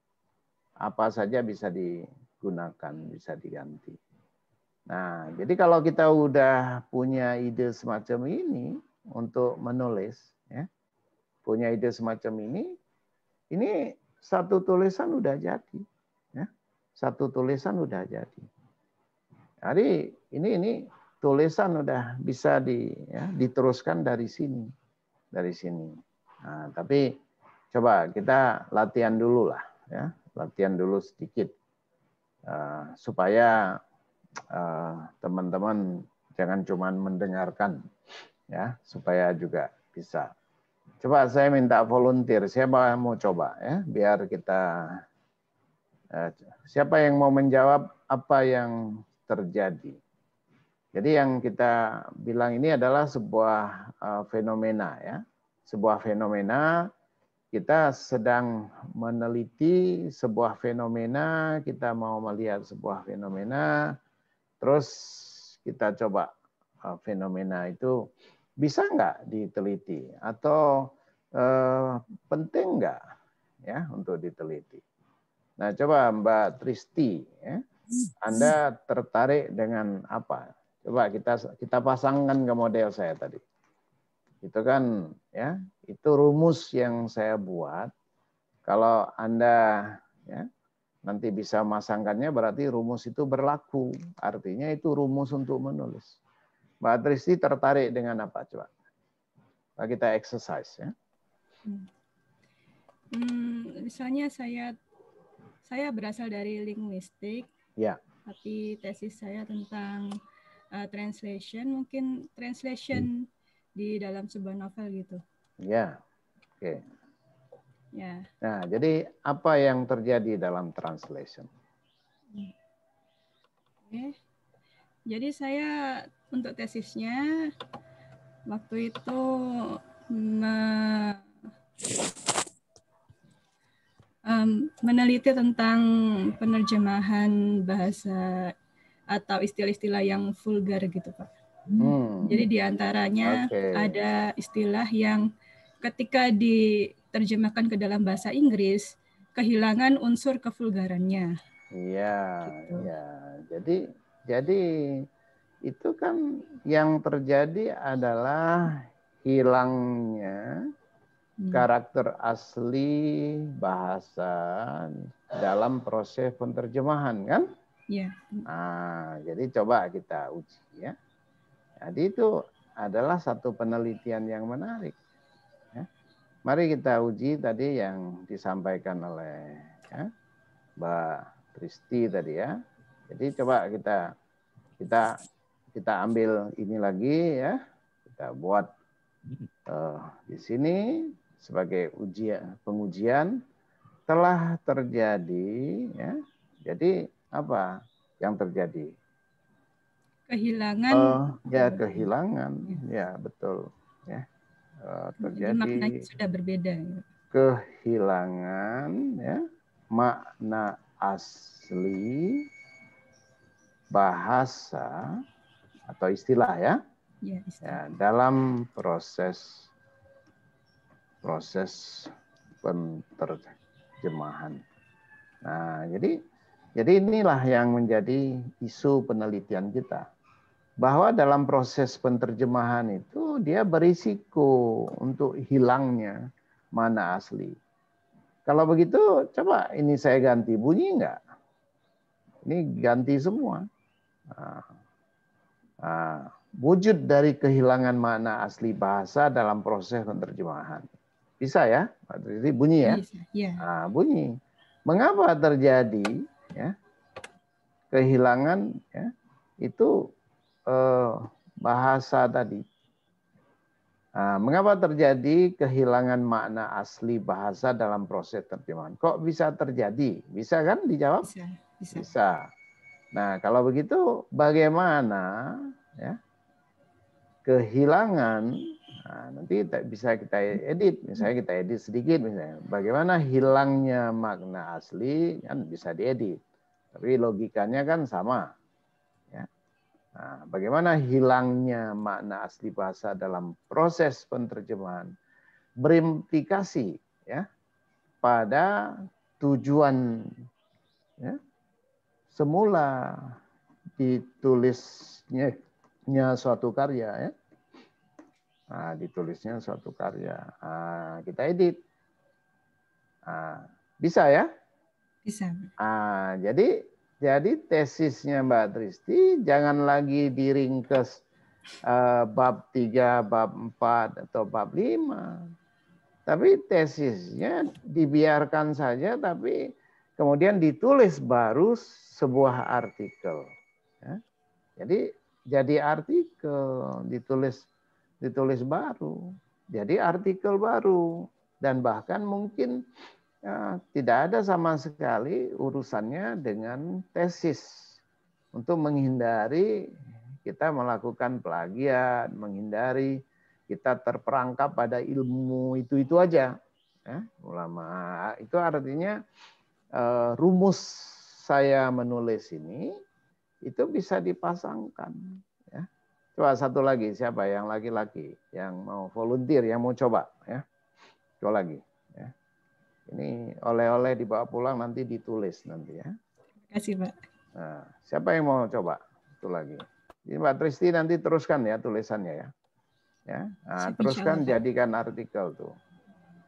Apa saja bisa digunakan, bisa diganti. Nah, jadi kalau kita udah punya ide semacam ini untuk menulis, ya, punya ide semacam ini satu tulisan udah jadi. Ya. Satu tulisan udah jadi. Jadi ini tulisan udah bisa diteruskan dari sini. Dari sini. Nah, tapi coba kita latihan dulu lah. Ya. Latihan dulu sedikit. Supaya teman-teman jangan cuma mendengarkan, ya, supaya juga bisa. Coba saya minta volunteer, siapa yang mau coba ya, biar kita siapa yang mau menjawab apa yang terjadi. Jadi yang kita bilang ini adalah sebuah fenomena ya, sebuah fenomena. Kita sedang meneliti sebuah fenomena, kita mau melihat sebuah fenomena, terus kita coba fenomena itu bisa nggak diteliti atau penting nggak ya untuk diteliti. Nah, coba Mbak Tristi, ya, Anda tertarik dengan apa? Coba kita pasangkan ke model saya tadi. Itu kan ya, itu rumus yang saya buat. Kalau Anda ya nanti bisa masangkannya berarti rumus itu berlaku. Artinya itu rumus untuk menulis. Mbak Tristi tertarik dengan apa coba? Kita exercise ya. Misalnya saya berasal dari linguistik. Ya. Tapi tesis saya tentang translation, mungkin translation di dalam sebuah novel gitu. Ya, oke. Ya. Nah, jadi apa yang terjadi dalam translation? Oke. Jadi saya untuk tesisnya waktu itu meneliti tentang penerjemahan bahasa atau istilah-istilah yang vulgar gitu, Pak. Jadi diantaranya ada istilah yang ketika diterjemahkan ke dalam bahasa Inggris kehilangan unsur kevulgarannya. Iya, gitu. Ya. Jadi itu kan yang terjadi adalah hilangnya karakter asli bahasa dalam proses penerjemahan kan? Iya. Nah, jadi coba kita uji ya. Jadi itu adalah satu penelitian yang menarik. Ya. Mari kita uji tadi yang disampaikan oleh ya, Mbak Tristi tadi ya. Jadi coba kita ambil ini lagi ya. Kita buat di sini sebagai pengujian telah terjadi ya. Jadi apa yang terjadi? Kehilangan. Kehilangan. Ya, betul. Ya. Terjadi. Jadi maknanya sudah berbeda. Kehilangan ya makna asli bahasa atau istilah ya. Ya, dalam proses penerjemahan. Nah, jadi inilah yang menjadi isu penelitian kita. Bahwa dalam proses penerjemahan itu dia berisiko untuk hilangnya mana asli. Kalau begitu, coba ini saya ganti, bunyi enggak? Ini ganti semua. Wujud dari kehilangan makna asli bahasa dalam proses penerjemahan. Bisa ya? Jadi bunyi ya? Bisa, ya. Bunyi. Mengapa terjadi ya, kehilangan ya, itu bahasa tadi. Mengapa terjadi kehilangan makna asli bahasa dalam proses terjemahan? Kok bisa terjadi? Bisa kan dijawab? Bisa. Nah, kalau begitu bagaimana ya, kehilangan Nah, nanti bisa kita edit, misalnya kita edit sedikit, misalnya bagaimana hilangnya makna asli kan bisa diedit, tapi logikanya kan sama. Ya. Nah, bagaimana hilangnya makna asli bahasa dalam proses penerjemahan berimplikasi ya pada tujuan ya, semula ditulisnya suatu karya ya. Nah, ditulisnya suatu karya. Nah, kita edit. Nah, bisa ya? Bisa. Nah, jadi tesisnya Mbak Tristi jangan lagi diringkes bab 3, bab 4 atau bab 5. Tapi tesisnya dibiarkan saja tapi kemudian ditulis baru sebuah artikel. Ya. Jadi artikel, ditulis baru. Jadi artikel baru. Dan bahkan mungkin tidak ada sama sekali urusannya dengan tesis. Untuk menghindari kita melakukan plagiat, menghindari kita terperangkap pada ilmu itu aja. Ya, ulama itu artinya rumus saya menulis ini itu bisa dipasangkan. Ya. Coba satu lagi, siapa yang laki-laki yang mau volunteer, yang mau coba ya. Coba lagi ya. Ini oleh-oleh dibawa pulang nanti ditulis nanti ya. Terima kasih, Pak. Nah, siapa yang mau coba? Itu lagi. Jadi Mbak Tristi nanti teruskan ya tulisannya ya. Ya. Nah, teruskan jadikan artikel tuh.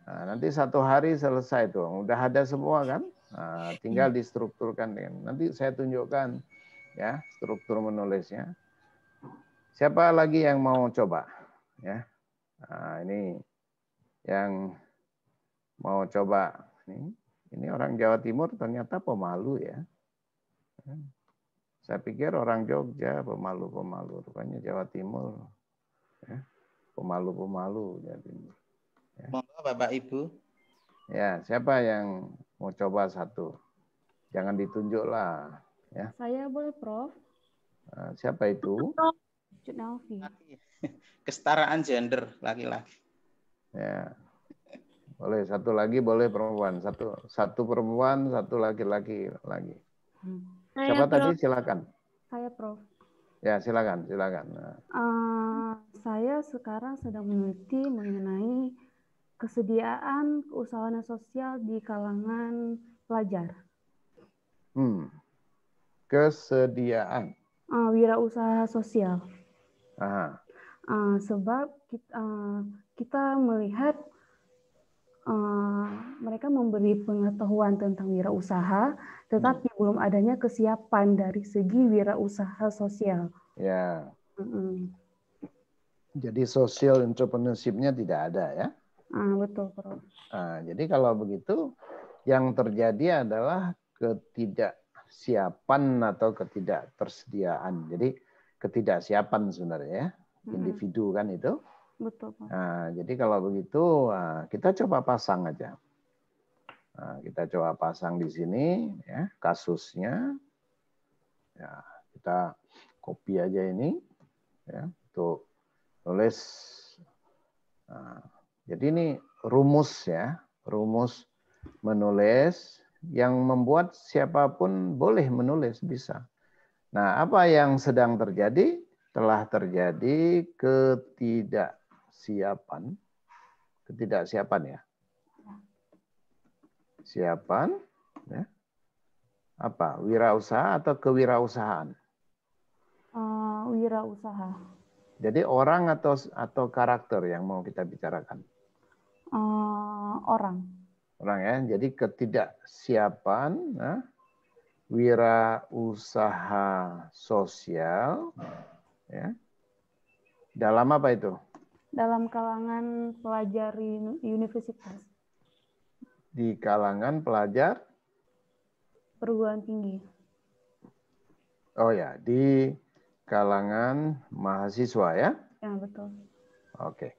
Nah, nanti 1 hari selesai tuh. Udah ada semua kan? Nah, tinggal distrukturkan dengan. Nanti saya tunjukkan ya struktur menulisnya. Siapa lagi yang mau coba? Ya. Nah, ini yang mau coba. Ini orang Jawa Timur ternyata pemalu ya. Saya pikir orang Jogja pemalu-pemalu. Rupanya Jawa Timur. Ya. Pemalu-pemalu. Jadi. Ya. Monggo Bapak Ibu. Ya, siapa yang mau coba satu? Jangan ditunjuk lah. Ya. Saya boleh, Prof? Siapa itu? Cut Naufi. Kesetaraan gender laki-laki. Ya. Boleh satu lagi, boleh perempuan. Satu perempuan, satu laki-laki lagi. Siapa tadi? Silakan. Saya, Prof. Ya, silakan. Saya sekarang sedang meneliti mengenai kesediaan keusahaan sosial di kalangan pelajar. Kesediaan. Wirausaha sosial. Aha. Sebab kita melihat mereka memberi pengetahuan tentang wirausaha, tetapi belum adanya kesiapan dari segi wirausaha sosial. Ya. Jadi social entrepreneurship-nya tidak ada ya? Betul, Prof. Jadi kalau begitu, yang terjadi adalah ketidaksiapan atau ketidaktersediaan. Jadi ketidaksiapan sebenarnya ya, individu kan itu. Betul, Pak. Jadi kalau begitu kita coba pasang aja. Kita coba pasang di sini ya kasusnya. Ya, kita copy aja ini ya untuk tulis. Jadi ini rumus ya, rumus menulis yang membuat siapapun boleh menulis bisa. Nah, apa yang sedang terjadi? Telah terjadi ketidaksiapan ya. Siapan ya. Apa? Wirausaha atau kewirausahaan? Wirausaha. Jadi orang atau karakter yang mau kita bicarakan? Orang. Orang ya. Jadi ketidaksiapan wirausaha sosial ya. Dalam apa itu? Dalam kalangan pelajar universitas. Di kalangan pelajar perguruan tinggi. Oh ya, di kalangan mahasiswa ya? Ya, betul. Oke.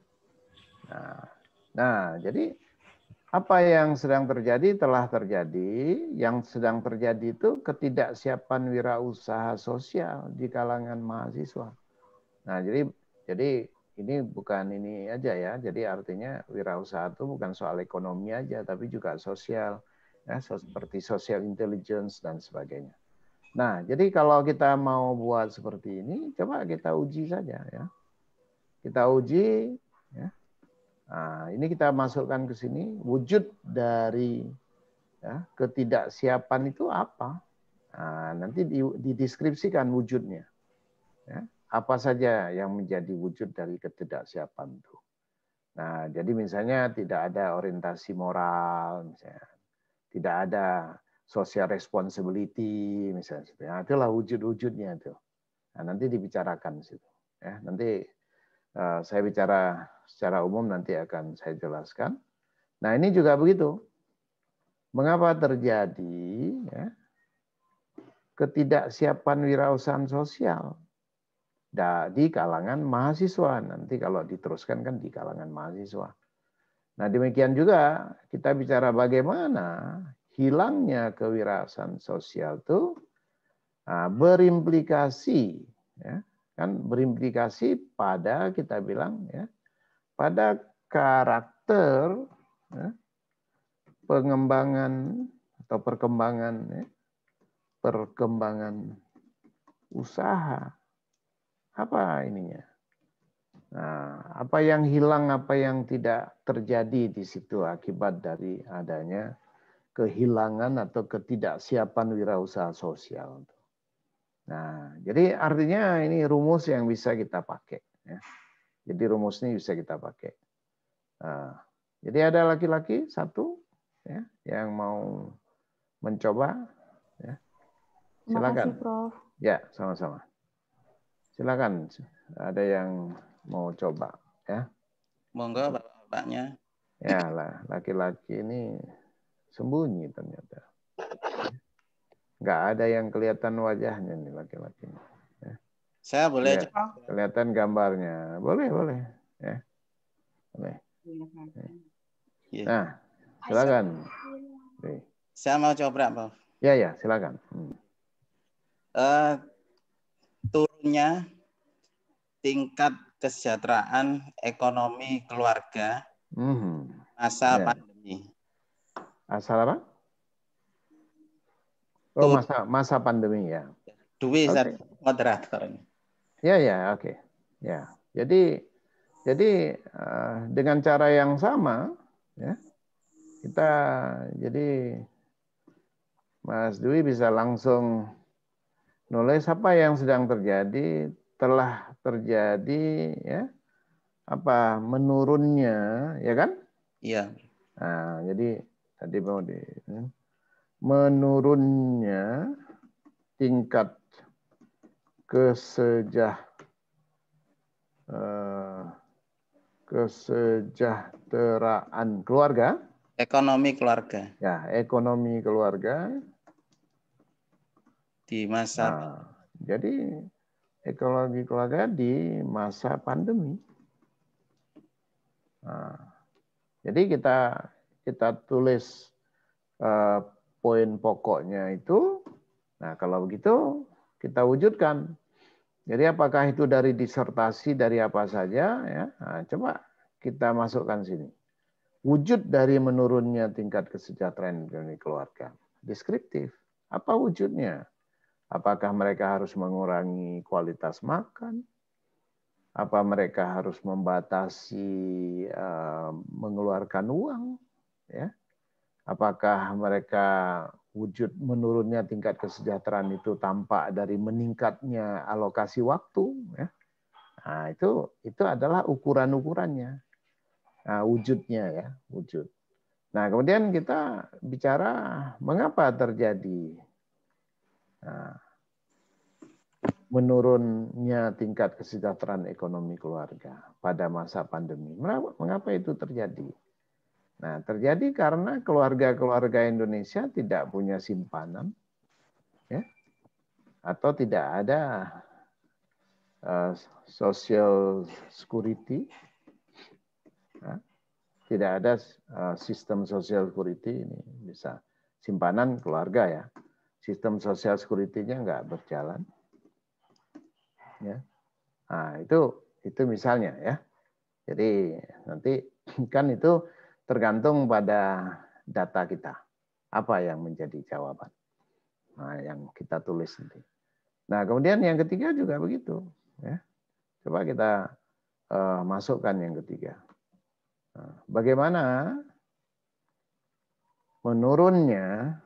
Nah, jadi apa yang sedang terjadi telah terjadi. Yang sedang terjadi itu ketidaksiapan wirausaha sosial di kalangan mahasiswa. Nah, jadi ini bukan ini aja ya. Jadi artinya wirausaha itu bukan soal ekonomi aja, tapi juga sosial, ya, seperti social intelligence dan sebagainya. Nah, jadi kalau kita mau buat seperti ini, coba kita uji saja ya. Kita uji, ya. Nah, ini kita masukkan ke sini wujud dari ya, ketidaksiapan itu apa? Nah, nanti dideskripsikan wujudnya. Ya, apa saja yang menjadi wujud dari ketidaksiapan itu. Nah, jadi misalnya tidak ada orientasi moral, misalnya. Tidak ada social responsibility, misalnya. Nah, itulah wujud-wujudnya itu. Nah, nanti dibicarakan di situ. Ya, nanti saya bicara secara umum nanti akan saya jelaskan. Nah, ini juga begitu. Mengapa terjadi ya, ketidaksiapan wirausahaan sosial di kalangan mahasiswa. Nanti kalau diteruskan kan di kalangan mahasiswa. Nah, demikian juga kita bicara bagaimana hilangnya kewirausahaan sosial itu berimplikasi, ya, kan berimplikasi pada kita bilang ya, pada karakter ya, pengembangan atau perkembangan ya, perkembangan usaha. Apa ininya? Nah, apa yang hilang, apa yang tidak terjadi di situ akibat dari adanya kehilangan atau ketidaksiapan wirausaha sosial. Nah, jadi artinya ini rumus yang bisa kita pakai. Ya. Jadi rumus ini bisa kita pakai. Nah, jadi ada laki-laki satu ya, yang mau mencoba. Ya. Silakan. Terima kasih, Prof. Ya, sama-sama. Silakan. Ada yang mau coba, ya? Monggo bapak-bapaknya. Ya lah, laki-laki ini sembunyi ternyata. Nggak ada yang kelihatan wajahnya nih laki-laki. Ya. Saya boleh Kelihatan gambarnya, boleh, boleh. Ya. Boleh. Ya. Nah, silakan. Saya mau coba, Prof. Ya, ya, silakan. Turunnya tingkat kesejahteraan ekonomi keluarga masa pandemi. Asal apa? Oh, masa pandemi ya. Dwi moderator. Ya, ya, oke. Ya, jadi dengan cara yang sama, ya, kita jadi Mas Dwi bisa langsung nulis apa yang sedang terjadi, telah terjadi, ya, apa menurunnya, ya kan? Iya. Nah, jadi tadi mau menurunnya tingkat kesejahteraan keluarga. Ekonomi keluarga. Ya, ekonomi keluarga. Di masa. Nah, jadi ekonomi keluarga di masa pandemi. Nah, jadi kita tulis poin pokoknya itu. Nah, kalau begitu kita wujudkan. Jadi apakah itu dari disertasi dari apa saja ya? Nah, coba kita masukkan sini. Wujud dari menurunnya tingkat kesejahteraan ekonomi keluarga. Deskriptif. Apa wujudnya? Apakah mereka harus mengurangi kualitas makan? Apa mereka harus membatasi mengeluarkan uang? Ya. Apakah mereka wujud menurunnya tingkat kesejahteraan itu tampak dari meningkatnya alokasi waktu? Ya. Nah, itu adalah ukuran-ukurannya. Nah, wujudnya ya, wujud. Nah, kemudian kita bicara mengapa terjadi menurunnya tingkat kesejahteraan ekonomi keluarga pada masa pandemi. Mengapa itu terjadi? Nah, terjadi karena keluarga-keluarga Indonesia tidak punya simpanan, ya, atau tidak ada social security, ya, tidak ada sistem social security ini bisa simpanan keluarga ya, sistem social security-nya nggak berjalan, ya. Nah, itu Itu misalnya ya. Jadi nanti kan itu tergantung pada data kita. Apa yang menjadi jawaban. Nah, yang kita tulis nanti. Nah, kemudian yang ketiga juga begitu. Ya. Coba kita masukkan yang ketiga. Nah, bagaimana menurunnya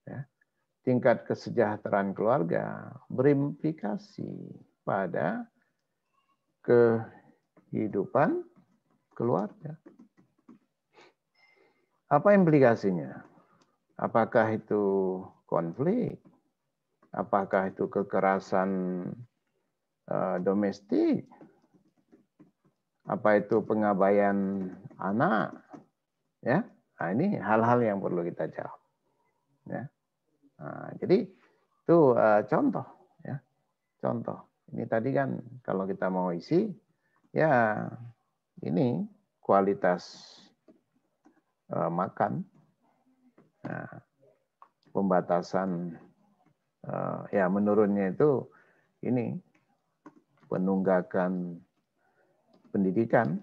ya, tingkat kesejahteraan keluarga berimplikasi pada kehidupan keluarga. Apa implikasinya? Apakah itu konflik? Apakah itu kekerasan domestik? Apa itu pengabaian anak? Ya, nah, ini hal-hal yang perlu kita jawab. Ya. Nah, jadi itu contoh, ya, contoh. Ini tadi kan kalau kita mau isi, ya ini kualitas makan, nah, pembatasan, ya menurunnya itu ini penunggakan pendidikan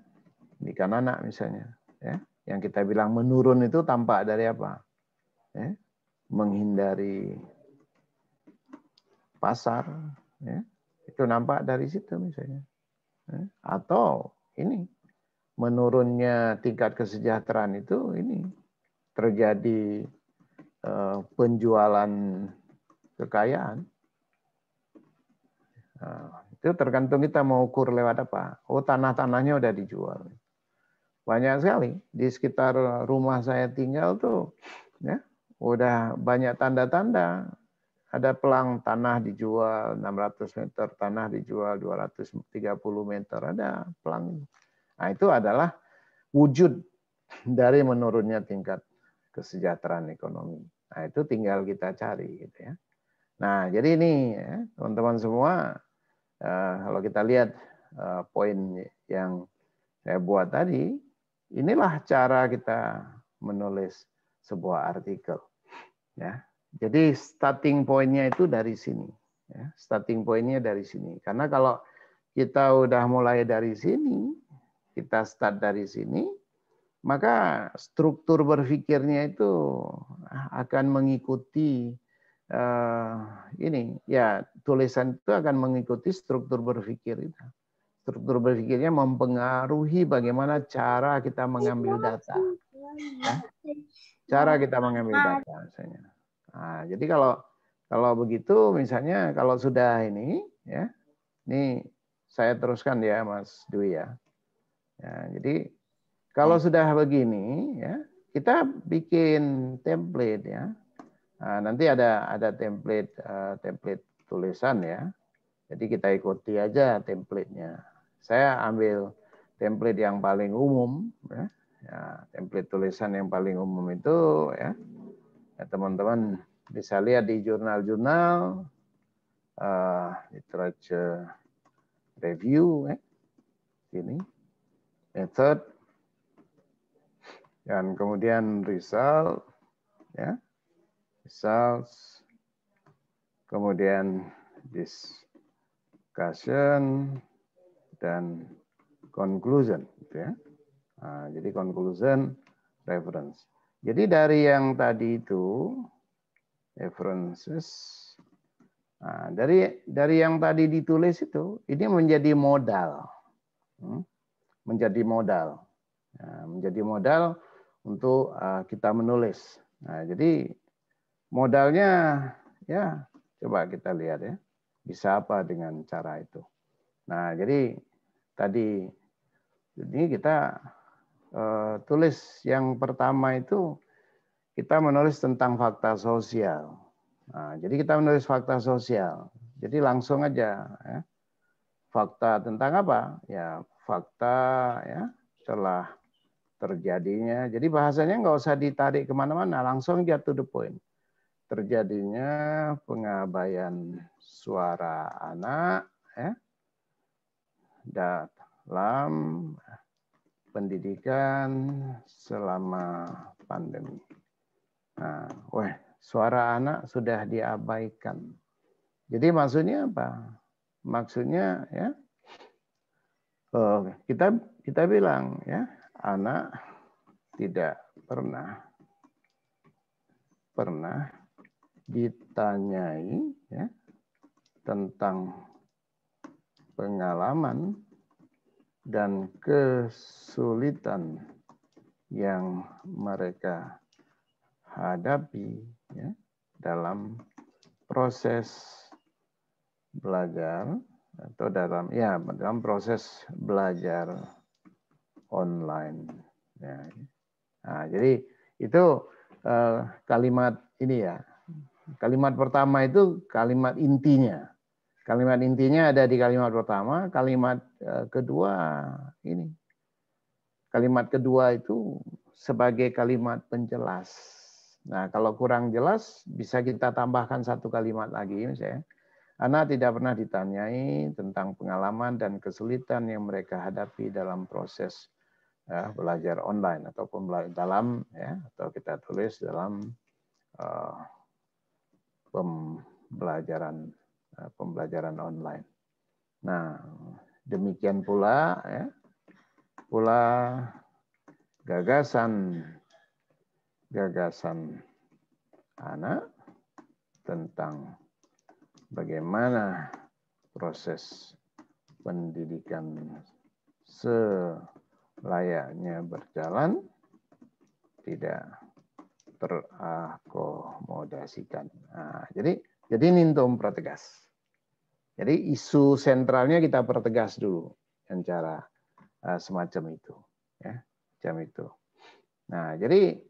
anak misalnya, ya. Yang kita bilang menurun itu tampak dari apa? Ya, menghindari pasar, ya, itu nampak dari situ misalnya. Ya. Atau ini menurunnya tingkat kesejahteraan itu ini terjadi penjualan kekayaan. Nah, itu tergantung kita mau ukur lewat apa. Oh, tanah-tanahnya udah dijual. Banyak sekali di sekitar rumah saya tinggal tuh, ya, udah banyak tanda-tanda. Ada pelang tanah dijual 600 meter, tanah dijual 230 meter, ada pelang. Nah, itu adalah wujud dari menurunnya tingkat kesejahteraan ekonomi. Nah, itu tinggal kita cari gitu ya. Nah, jadi ini ya, teman-teman semua, kalau kita lihat poin yang saya buat tadi, inilah cara kita menulis sebuah artikel. Ya, jadi starting pointnya itu dari sini. Ya, starting pointnya dari sini. Karena kalau kita udah mulai dari sini, kita start dari sini, maka struktur berpikirnya itu akan mengikuti ini, ya tulisan itu akan mengikuti struktur berpikir itu. Struktur berpikirnya mempengaruhi bagaimana cara kita mengambil data. Ya. Cara kita mengambil data misalnya. Nah, jadi kalau begitu misalnya kalau sudah ini ya, ini saya teruskan ya Mas Dwi ya. Ya, jadi kalau sudah begini ya, kita bikin template ya. Nah, nanti ada template template tulisan ya. Jadi kita ikuti aja template-nya. Saya ambil template yang paling umum ya. Ya, template tulisan yang paling umum itu ya. Ya, teman-teman bisa lihat di jurnal-jurnal literature review ya. Ini method dan kemudian result ya. Results, kemudian discussion dan conclusion gitu ya. Nah, jadi conclusion, reference. Jadi dari yang tadi itu references, nah, dari yang tadi ditulis itu ini menjadi modal, menjadi modal, nah, menjadi modal untuk kita menulis. Nah, jadi modalnya ya coba kita lihat ya, bisa apa dengan cara itu. Nah, jadi tadi ini kita tulis yang pertama itu kita menulis tentang fakta sosial. Nah, jadi kita menulis fakta sosial. Jadi langsung aja ya. Fakta tentang apa? Ya, fakta ya telah terjadinya. Jadi bahasanya nggak usah ditarik kemana-mana, langsung get to the point. Terjadinya pengabaian suara anak ya, dalam pendidikan selama pandemi. Nah, suara anak sudah diabaikan. Jadi maksudnya apa? Maksudnya ya kita bilang ya, anak tidak pernah ditanyai ya tentang pengalaman dan kesulitan yang mereka hadapi ya dalam proses belajar atau dalam proses belajar online ya. Nah, jadi itu kalimat ini ya. Kalimat pertama itu kalimat intinya. Kalimat intinya ada di kalimat pertama, kalimat kedua ini. Kalimat kedua itu sebagai kalimat penjelas. Nah, kalau kurang jelas bisa kita tambahkan satu kalimat lagi misalnya. Anak tidak pernah ditanyai tentang pengalaman dan kesulitan yang mereka hadapi dalam proses belajar online ataupun dalam ya atau kita tulis dalam pembelajaran online. Nah, demikian pula ya, gagasan anak tentang bagaimana proses pendidikan selayaknya berjalan tidak terakomodasikan. Nah, jadi ini untuk mempertegas. Jadi isu sentralnya kita pertegas dulu dengan cara semacam itu, ya, macam itu. Nah, jadi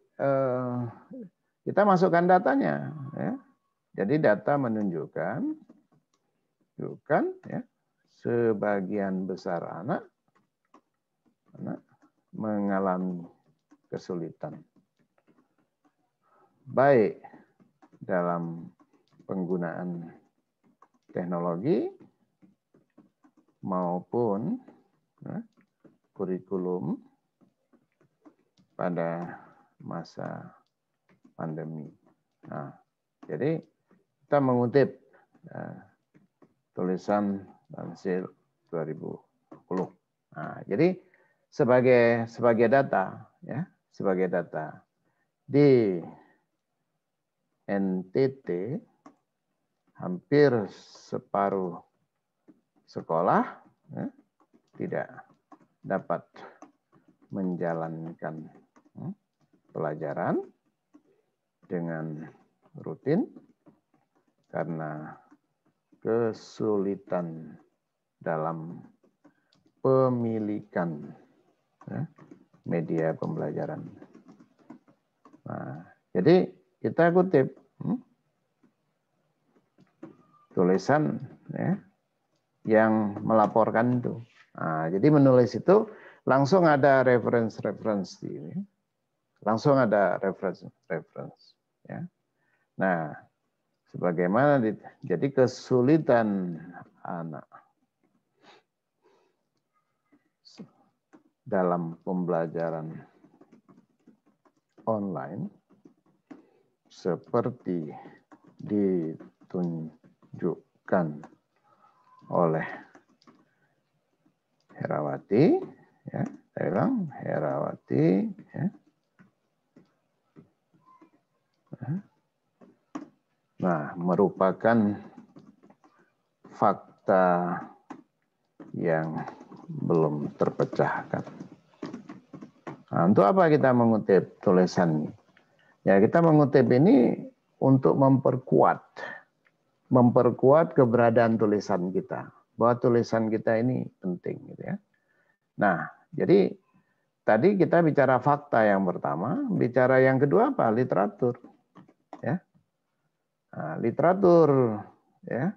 kita masukkan datanya, ya. Jadi data menunjukkan, ya, sebagian besar anak mengalami kesulitan, baik dalam penggunaan teknologi maupun kurikulum pada masa pandemi. Nah, jadi kita mengutip tulisan Lansil 2020. Nah, jadi sebagai data, ya, sebagai data di NTT hampir separuh sekolah ya, tidak dapat menjalankan pelajaran dengan rutin karena kesulitan dalam pemilikan media pembelajaran. Nah, jadi kita kutip tulisan ya, yang melaporkan itu. Nah, jadi menulis itu langsung ada reference di ini. Langsung ada reference ya. Nah, sebagaimana jadi kesulitan anak dalam pembelajaran online seperti ditunjukkan oleh Herawati, ya, saya bilang Herawati, ya. Nah, merupakan fakta yang belum terpecahkan. Nah, untuk apa kita mengutip tulisan ini? Ya, kita mengutip ini untuk memperkuat keberadaan tulisan kita, bahwa tulisan kita ini penting, gitu ya. Nah, jadi tadi kita bicara fakta yang pertama, bicara yang kedua apa? Literatur, ya. Nah, literatur, ya,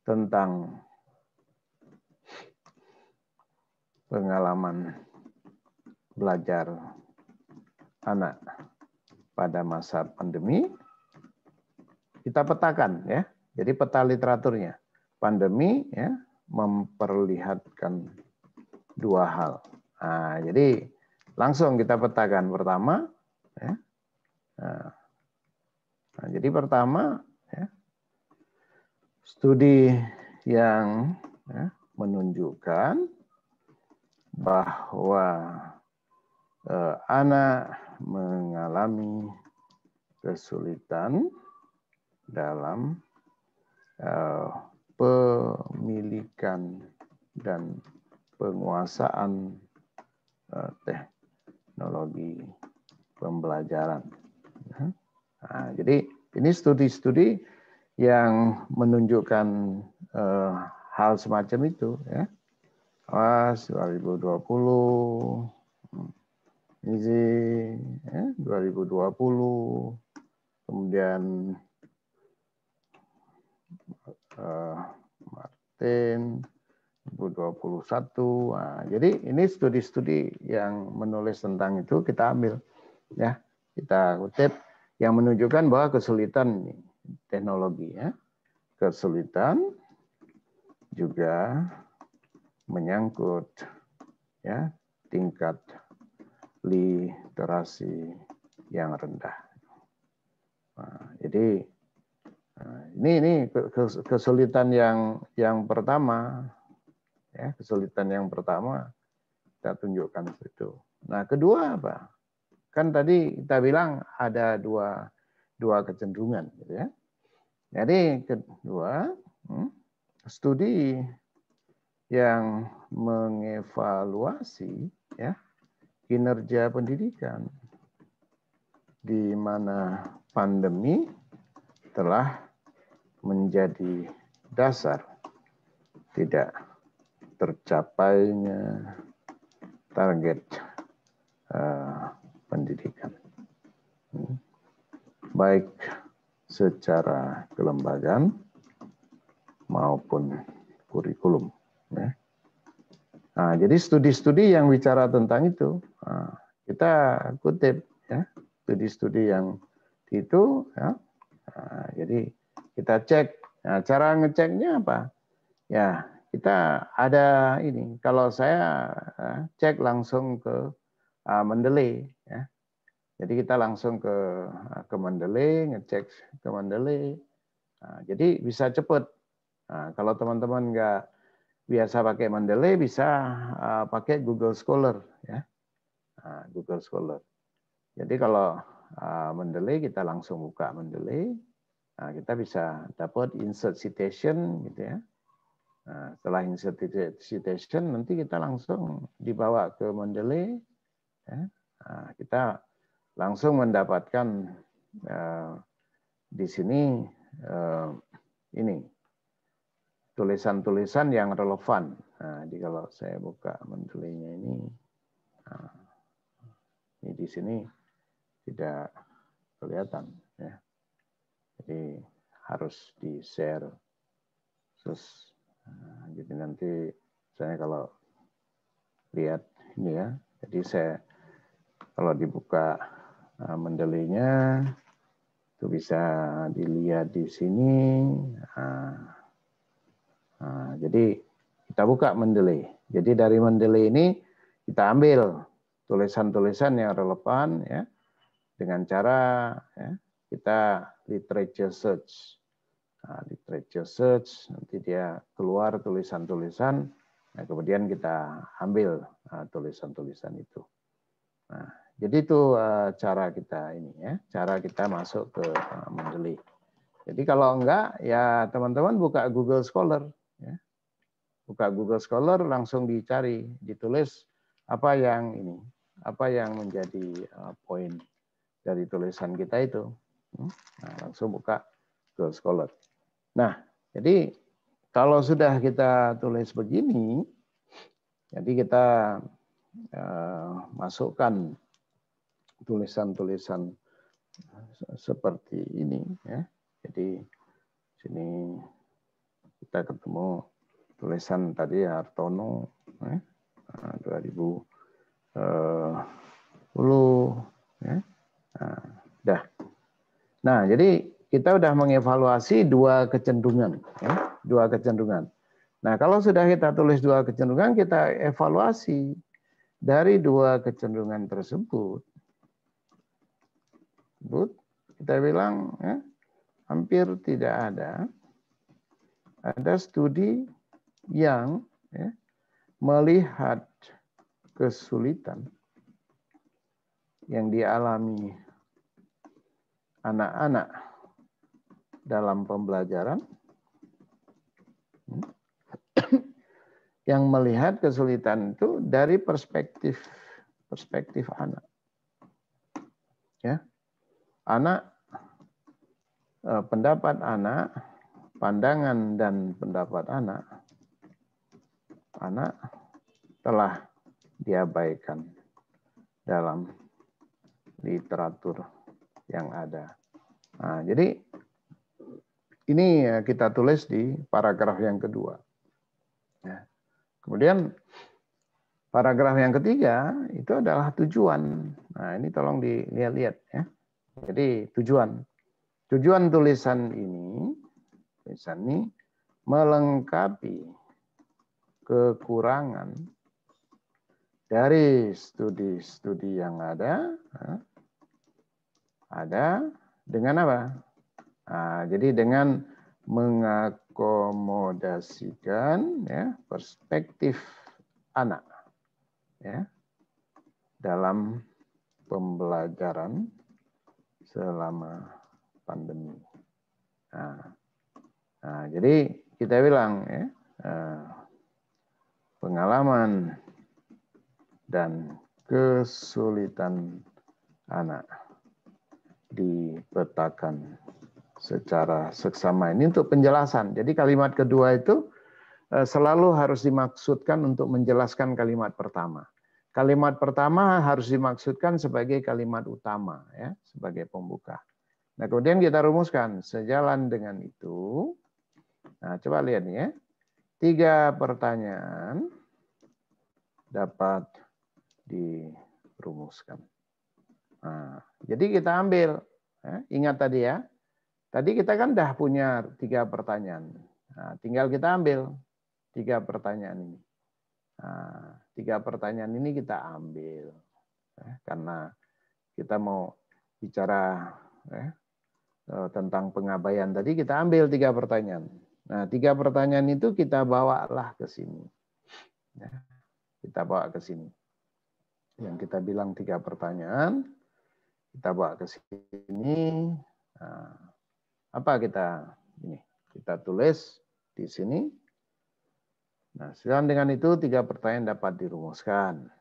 tentang pengalaman belajar anak pada masa pandemi kita petakan, ya. Jadi peta literaturnya. Pandemi ya memperlihatkan dua hal. Nah, jadi langsung kita petakan pertama, ya. Nah, jadi pertama, ya, studi yang ya, menunjukkan bahwa anak mengalami kesulitan dalam pemilikan dan penguasaan teknologi pembelajaran. Nah, jadi ini studi-studi yang menunjukkan hal semacam itu, ya. Awas 2020, Easy, ya, 2020, kemudian Martin 2021. Nah, jadi ini studi-studi yang menulis tentang itu kita ambil, ya, kita kutip yang menunjukkan bahwa kesulitan teknologi, ya, kesulitan juga menyangkut, ya, tingkat literasi yang rendah. Nah, jadi ini kesulitan yang pertama, ya, kesulitan yang pertama kita tunjukkan itu. Nah, kedua apa? Kan tadi kita bilang ada dua kecenderungan, gitu ya. Jadi kedua, studi yang mengevaluasi, ya, kinerja pendidikan di mana pandemi telah menjadi dasar tidak tercapainya target pendidikan, baik secara kelembagaan maupun kurikulum. Ya. Nah, jadi studi-studi yang bicara tentang itu, kita kutip, ya, studi-studi yang itu, ya. Nah, jadi kita cek. Nah, cara ngeceknya apa? Ya, kita ada ini. Kalau saya cek langsung ke Mendeley, ya. Jadi kita langsung ke Mendeley, ngecek ke Mendeley. Nah, jadi bisa cepat. Nah, kalau teman-teman nggak biasa pakai Mendeley, bisa pakai Google Scholar, ya. Nah, Google Scholar. Jadi kalau Mendeley, kita langsung buka Mendeley. Nah, kita bisa dapat insert citation, gitu ya. Nah, setelah insert citation, nanti kita langsung dibawa ke Mendeley, ya. Nah, kita langsung mendapatkan di sini ini tulisan-tulisan yang relevan. Nah, jadi kalau saya buka Mendeley-nya ini di sini tidak kelihatan, ya. Jadi harus di-share. Terus jadi nanti saya kalau lihat ini, ya. Jadi saya kalau dibuka Mendeley-nya itu bisa dilihat di sini. Jadi kita buka Mendeley. Jadi dari Mendeley ini kita ambil tulisan-tulisan yang relevan, ya, dengan cara, ya, kita literature search. Nah, literature search, nanti dia keluar tulisan-tulisan, nah, kemudian kita ambil tulisan-tulisan itu. Nah, jadi itu cara kita ini, ya, cara kita masuk ke Mendeley. Jadi kalau enggak, ya teman-teman buka Google Scholar, ya. Buka Google Scholar, langsung dicari, ditulis apa yang ini, apa yang menjadi poin dari tulisan kita itu. Nah, langsung buka Google Scholar. Nah, jadi kalau sudah kita tulis begini, jadi kita masukkan tulisan-tulisan seperti ini, ya. Jadi sini kita ketemu tulisan tadi Hartono, 2010, ya. Dah. Nah, jadi kita udah mengevaluasi dua kecenderungan, ya, dua kecenderungan. Nah, kalau sudah kita tulis dua kecenderungan, kita evaluasi dari dua kecenderungan tersebut. Kita bilang, ya, hampir tidak ada studi yang, ya, melihat kesulitan yang dialami anak-anak dalam pembelajaran, yang melihat kesulitan itu dari perspektif anak. Ya, anak, pendapat anak, pandangan dan pendapat anak telah diabaikan dalam literatur yang ada. Nah, jadi ini kita tulis di paragraf yang kedua. Ya. Kemudian paragraf yang ketiga itu adalah tujuan. Nah, ini tolong dilihat-lihat ya. Jadi tujuan tulisan ini melengkapi kekurangan dari studi-studi yang ada dengan apa? Nah, jadi dengan mengakomodasikan ya, perspektif anak ya, dalam pembelajaran selama pandemi. Nah, jadi kita bilang ya, pengalaman dan kesulitan anak dipetakan secara seksama. Ini untuk penjelasan. Jadi kalimat kedua itu selalu harus dimaksudkan untuk menjelaskan kalimat pertama. Kalimat pertama harus dimaksudkan sebagai kalimat utama, ya, sebagai pembuka. Nah, kemudian kita rumuskan sejalan dengan itu. Nah, coba lihat nih ya. 3 pertanyaan dapat dirumuskan. Nah, jadi kita ambil, ya, ingat tadi ya. Tadi kita kan dah punya 3 pertanyaan. Nah, tinggal kita ambil 3 pertanyaan ini. Nah, 3 pertanyaan ini kita ambil ya, karena kita mau bicara ya, tentang pengabaian tadi, kita ambil 3 pertanyaan. Nah, 3 pertanyaan itu kita bawalah ke sini. Ya, kita bawa ke sini. Yang kita bilang 3 pertanyaan, kita bawa ke sini. Nah, apa kita tulis di sini. Nah, sejalan dengan itu 3 pertanyaan dapat dirumuskan.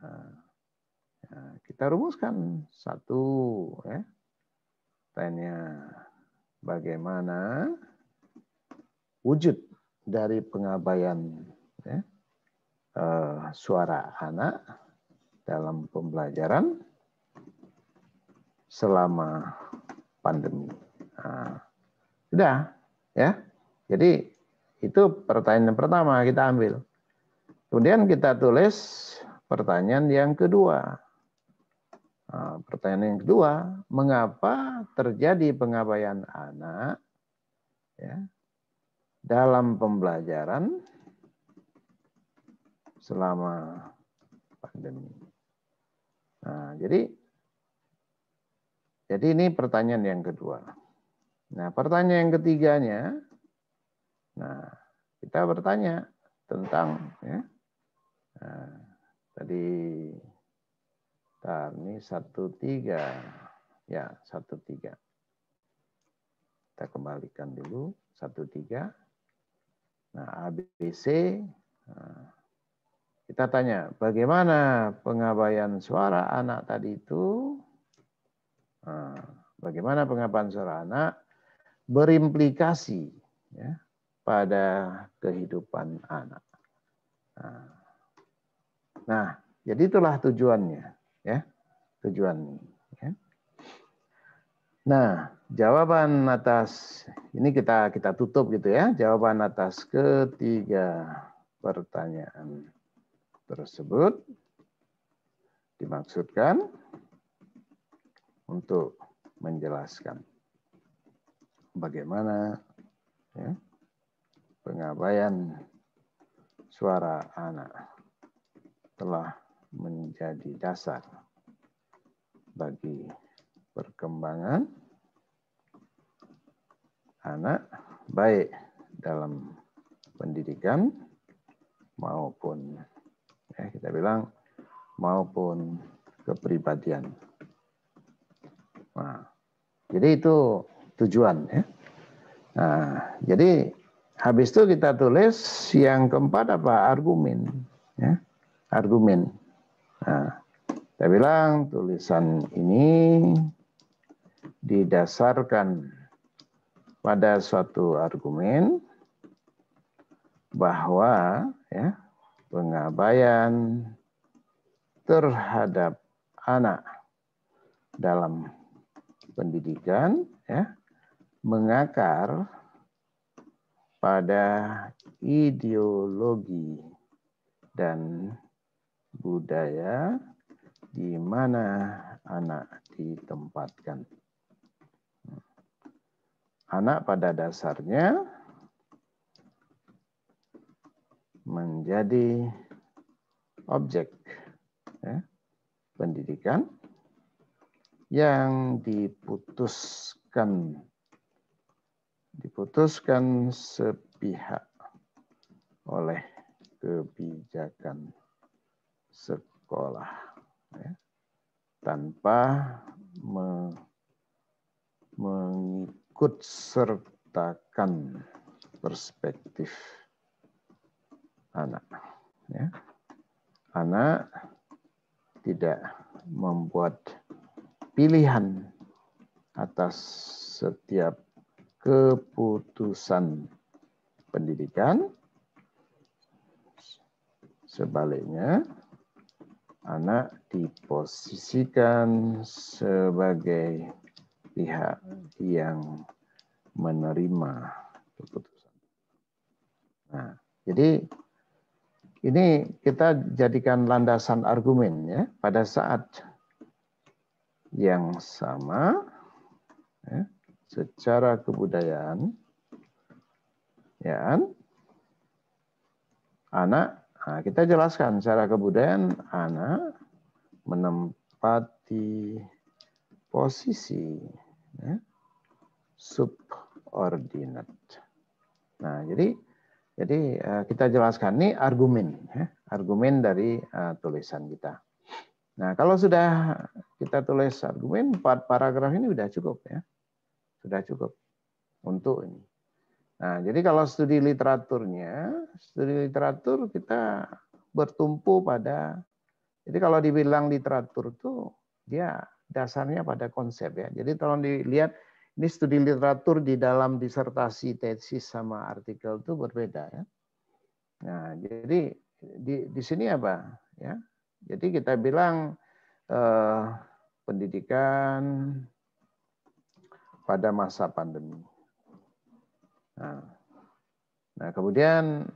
Nah, kita rumuskan satu, ya. Tanya bagaimana wujud dari pengabaian ya, suara anak dalam pembelajaran selama pandemi. Nah, sudah, ya. Jadi itu pertanyaan pertama kita ambil. Kemudian kita tulis pertanyaan yang kedua. Nah, pertanyaan yang kedua, mengapa terjadi pengabaian anak ya, dalam pembelajaran selama pandemi? Nah, jadi ini pertanyaan yang kedua. Nah, pertanyaan yang ketiganya, nah, kita bertanya tentang ya, nah, tadi ini 1-3 ya, 1-3. Kita kembalikan dulu 1-3. Nah, ABC. Nah, kita tanya bagaimana pengabaian suara anak tadi itu? Nah, bagaimana pengabaian suara anak berimplikasi ya, pada kehidupan anak. Nah, jadi itulah tujuannya, ya, tujuannya. Ya. Nah, jawaban atas ini kita tutup gitu ya, jawaban atas ketiga pertanyaan tersebut dimaksudkan untuk menjelaskan bagaimana ya, pengabaian suara anak telah menjadi dasar bagi perkembangan anak baik dalam pendidikan maupun ya, kita bilang maupun kepribadian. Nah, jadi itu tujuan ya. Nah, jadi habis itu kita tulis yang keempat apa? Argumen. Ya, argumen. Nah, saya bilang tulisan ini didasarkan pada suatu argumen bahwa ya, pengabaian terhadap anak dalam pendidikan ya, mengakar pada ideologi dan budaya di mana anak ditempatkan. Anak pada dasarnya menjadi objek ya, pendidikan yang diputuskan sepihak oleh kebijakan sekolah ya, tanpa mengikut sertakan perspektif anak. Ya. Anak tidak membuat pilihan atas setiap keputusan pendidikan. Sebaliknya, anak diposisikan sebagai pihak yang menerima keputusan. Nah, jadi ini kita jadikan landasan argumen ya, pada saat yang sama ya, secara kebudayaan ya kan, anak, nah kita jelaskan secara kebudayaan anak menempati posisi ya, subordinat. Nah, jadi kita jelaskan ini argumen, ya, argumen dari tulisan kita. Nah, kalau sudah kita tulis argumen, 4 paragraf ini sudah cukup ya, sudah cukup untuk ini. Nah, jadi kalau studi literaturnya, studi literatur kita bertumpu pada, jadi kalau dibilang literatur itu dia dasarnya pada konsep ya. Jadi tolong dilihat, ini studi literatur di dalam disertasi, tesis sama artikel itu berbeda ya. Nah, jadi di sini apa ya? Jadi kita bilang pendidikan pada masa pandemi. Nah, kemudian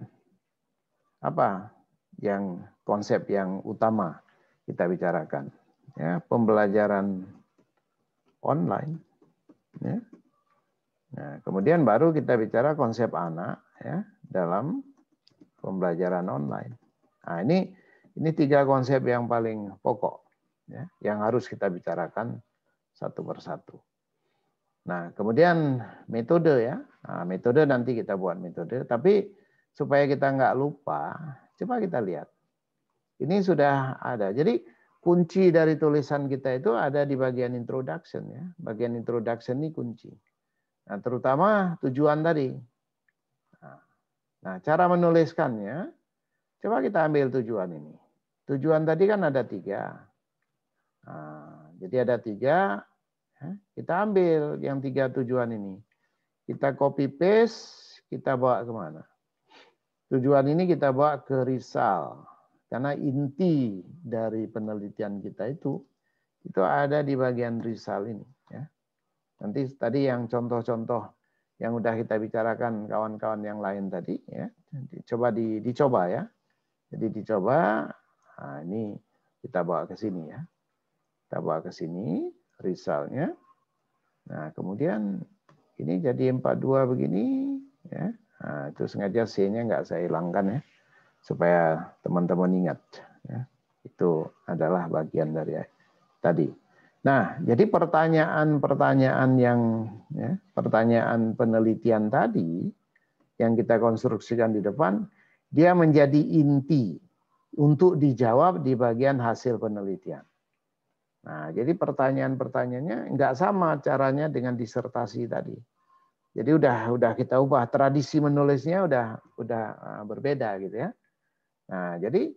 apa yang konsep yang utama kita bicarakan? Ya, pembelajaran online. Ya. Nah, kemudian baru kita bicara konsep anak ya dalam pembelajaran online. Nah, ini 3 konsep yang paling pokok ya, yang harus kita bicarakan satu persatu. Nah, kemudian metode ya. Nah, metode nanti kita buat metode, tapi supaya kita nggak lupa, coba kita lihat. Ini sudah ada. Jadi kunci dari tulisan kita itu ada di bagian introduction ya. Bagian introduction ini kunci. Nah, terutama tujuan tadi. Nah, cara menuliskannya, coba kita ambil tujuan ini. Tujuan tadi kan ada 3. Nah, jadi ada 3. Kita ambil yang 3 tujuan ini. Kita copy paste, kita bawa kemana? Tujuan ini kita bawa ke Rizal. Karena inti dari penelitian kita itu ada di bagian Rizal ini. Ya. Nanti tadi yang contoh-contoh yang udah kita bicarakan kawan-kawan yang lain tadi, ya, dicoba ya. Jadi dicoba, nah ini kita bawa ke sini ya. Kita bawa ke sini Rizalnya. Nah kemudian ini jadi 42 begini, ya. Nah, itu sengaja C-nya nggak saya hilangkan ya, supaya teman-teman ingat. Ya. Itu adalah bagian dari tadi. Nah, jadi pertanyaan-pertanyaan yang ya, pertanyaan penelitian tadi yang kita konstruksikan di depan, dia menjadi inti untuk dijawab di bagian hasil penelitian. Nah, jadi pertanyaan-pertanyaannya nggak sama caranya dengan disertasi tadi. Jadi udah kita ubah tradisi menulisnya udah berbeda gitu ya. Nah, jadi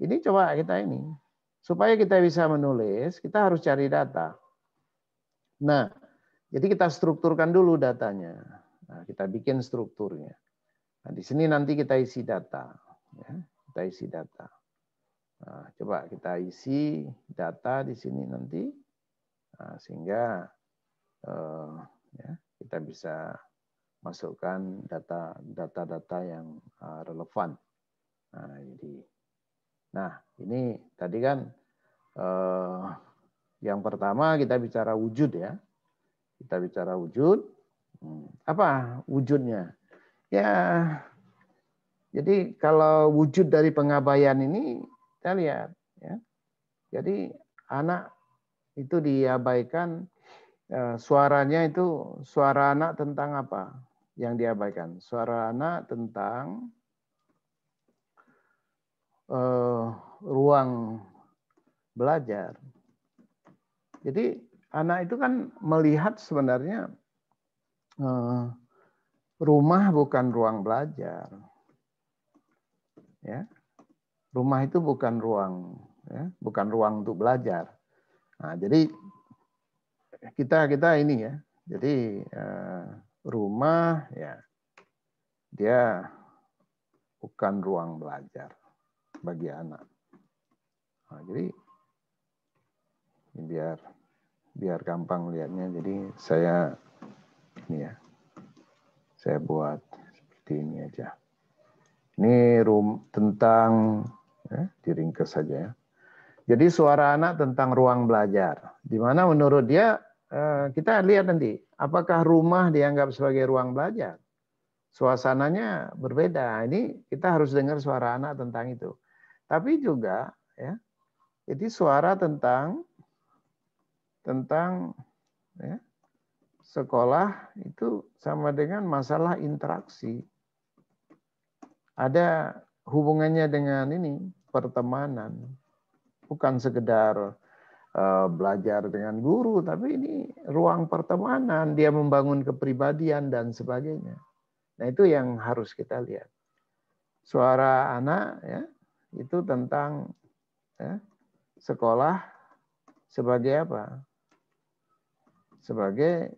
ini coba kita ini supaya kita bisa menulis, kita harus cari data. Nah, jadi kita strukturkan dulu datanya. Nah, kita bikin strukturnya. Nah, di sini nanti kita isi data. Ya, kita isi data. Nah, coba kita isi data di sini nanti, nah, sehingga ya, kita bisa masukkan data-data yang relevan. Nah, ini tadi kan yang pertama kita bicara wujud ya. Kita bicara wujud. Apa wujudnya? Ya, jadi kalau wujud dari pengabaian ini kita lihat ya. Jadi anak itu diabaikan, suaranya itu suara anak tentang apa yang diabaikan? Suara anak tentang ruang belajar. Jadi anak itu kan melihat sebenarnya rumah bukan ruang belajar. Ya. Rumah itu bukan ruang, ya, bukan ruang untuk belajar. Nah, jadi kita ini ya. Jadi rumah ya dia bukan ruang belajar bagi anak. Nah, jadi biar gampang lihatnya. Jadi saya ini ya. Saya buat seperti ini aja. Ini tentang diringkas saja ya. Jadi suara anak tentang ruang belajar. Di mana menurut dia kita lihat nanti apakah rumah dianggap sebagai ruang belajar. Suasananya berbeda. Ini kita harus dengar suara anak tentang itu. Tapi juga ya. Jadi suara tentang ya, sekolah itu sama dengan masalah interaksi. Ada hubungannya dengan ini pertemanan. Bukan sekedar belajar dengan guru, tapi ini ruang pertemanan, dia membangun kepribadian dan sebagainya. Nah, itu yang harus kita lihat. Suara anak ya, itu tentang ya, sekolah sebagai apa? Sebagai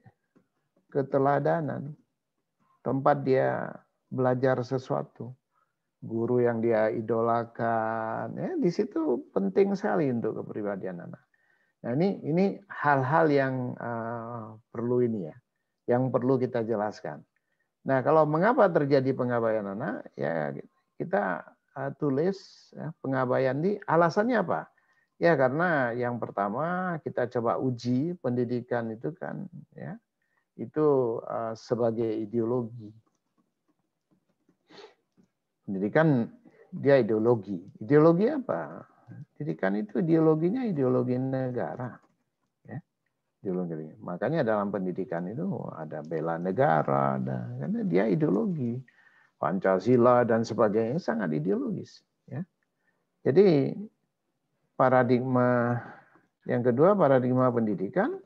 keteladanan. Tempat dia belajar sesuatu. Guru yang dia idolakan, ya, di situ penting sekali untuk kepribadian anak. Nah, ini hal-hal yang perlu ini ya, yang perlu kita jelaskan. Nah, kalau mengapa terjadi pengabaian anak, ya kita tulis ya, pengabaian ini alasannya apa? Ya karena yang pertama kita coba uji pendidikan itu kan, ya itu sebagai ideologi. Pendidikan dia ideologi. Ideologi apa? Pendidikan itu ideologinya ideologi negara. Ya, ideologi. Makanya dalam pendidikan itu ada bela negara, karena dia ideologi. Pancasila dan sebagainya sangat ideologis. Ya. Jadi paradigma yang kedua, paradigma pendidikan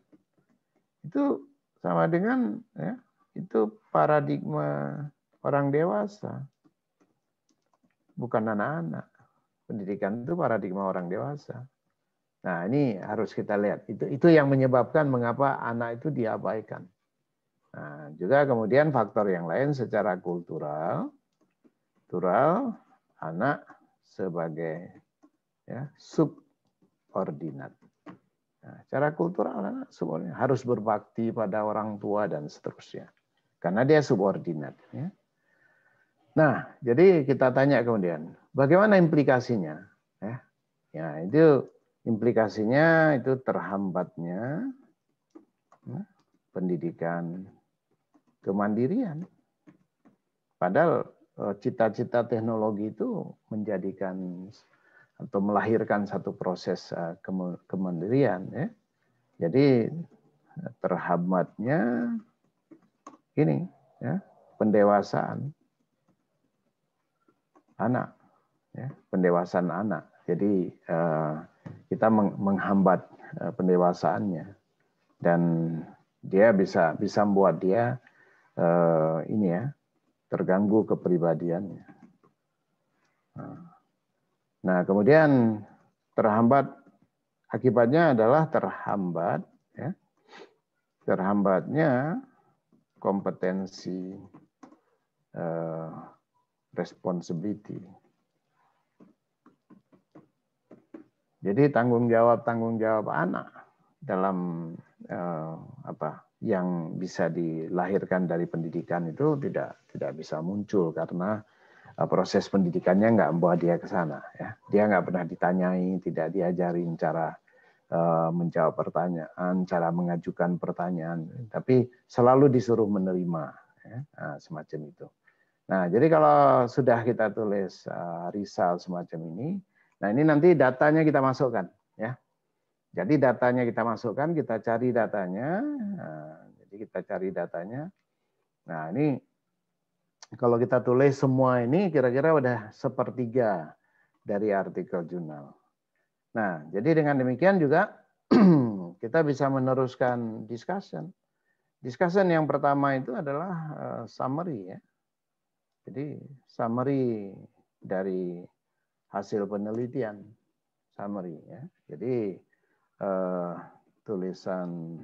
itu sama dengan ya, itu paradigma orang dewasa. Bukan anak-anak. Pendidikan itu paradigma orang dewasa. Nah, ini harus kita lihat. Itu yang menyebabkan mengapa anak itu diabaikan. Nah, juga kemudian faktor yang lain secara kultural anak sebagai ya, subordinat. Nah, secara kultural anak subordinat harus berbakti pada orang tua dan seterusnya. Karena dia subordinat. Ya. Nah, jadi kita tanya kemudian, bagaimana implikasinya? Ya, itu implikasinya itu terhambatnya pendidikan kemandirian. Padahal cita-cita teknologi itu menjadikan atau melahirkan satu proses kemandirian. Ya. Jadi terhambatnya ini, ya, pendewasaan anak. ya, pendewasaan anak. Jadi kita menghambat pendewasaannya, dan dia bisa membuat dia ini ya, terganggu kepribadiannya. Nah, kemudian akibatnya adalah terhambatnya kompetensi responsibility. Jadi tanggung jawab anak dalam yang bisa dilahirkan dari pendidikan itu tidak bisa muncul karena proses pendidikannya nggak membawa dia ke sana. Ya. Dia nggak pernah ditanyai, tidak diajarin cara menjawab pertanyaan, cara mengajukan pertanyaan, tapi selalu disuruh menerima, ya. Nah, semacam itu. Nah, jadi kalau sudah kita tulis risal semacam ini, nah ini nanti datanya kita masukkan, ya. Jadi datanya kita masukkan, kita cari datanya. Nah, jadi kita cari datanya. Nah, ini kalau kita tulis semua ini kira-kira udah 1/3 dari artikel jurnal. Nah, jadi dengan demikian juga kita bisa meneruskan discussion. Discussion yang pertama itu adalah summary, ya. Jadi summary dari hasil penelitian, summary, ya. Jadi tulisan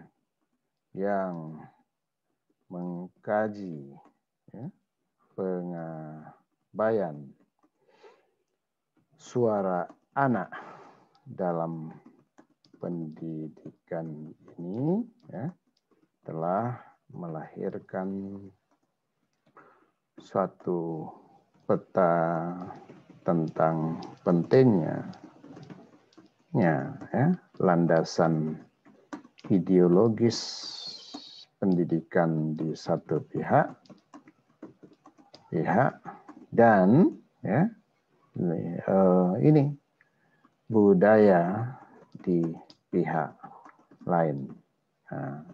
yang mengkaji, ya, pengabaian suara anak dalam pendidikan ini, ya, telah melahirkan suatu peta tentang pentingnya, ya, landasan ideologis pendidikan di satu pihak dan, ya, ini budaya di pihak lain. Nah,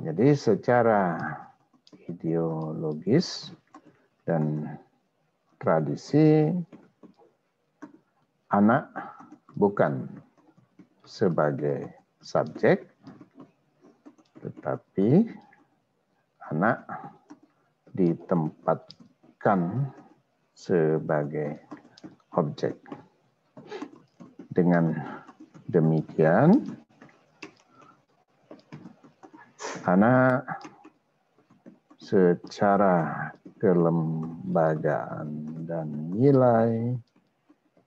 jadi secara ideologis dan tradisi, anak bukan sebagai subjek, tetapi anak ditempatkan sebagai objek. Dengan demikian, anak secara kelembagaan dan nilai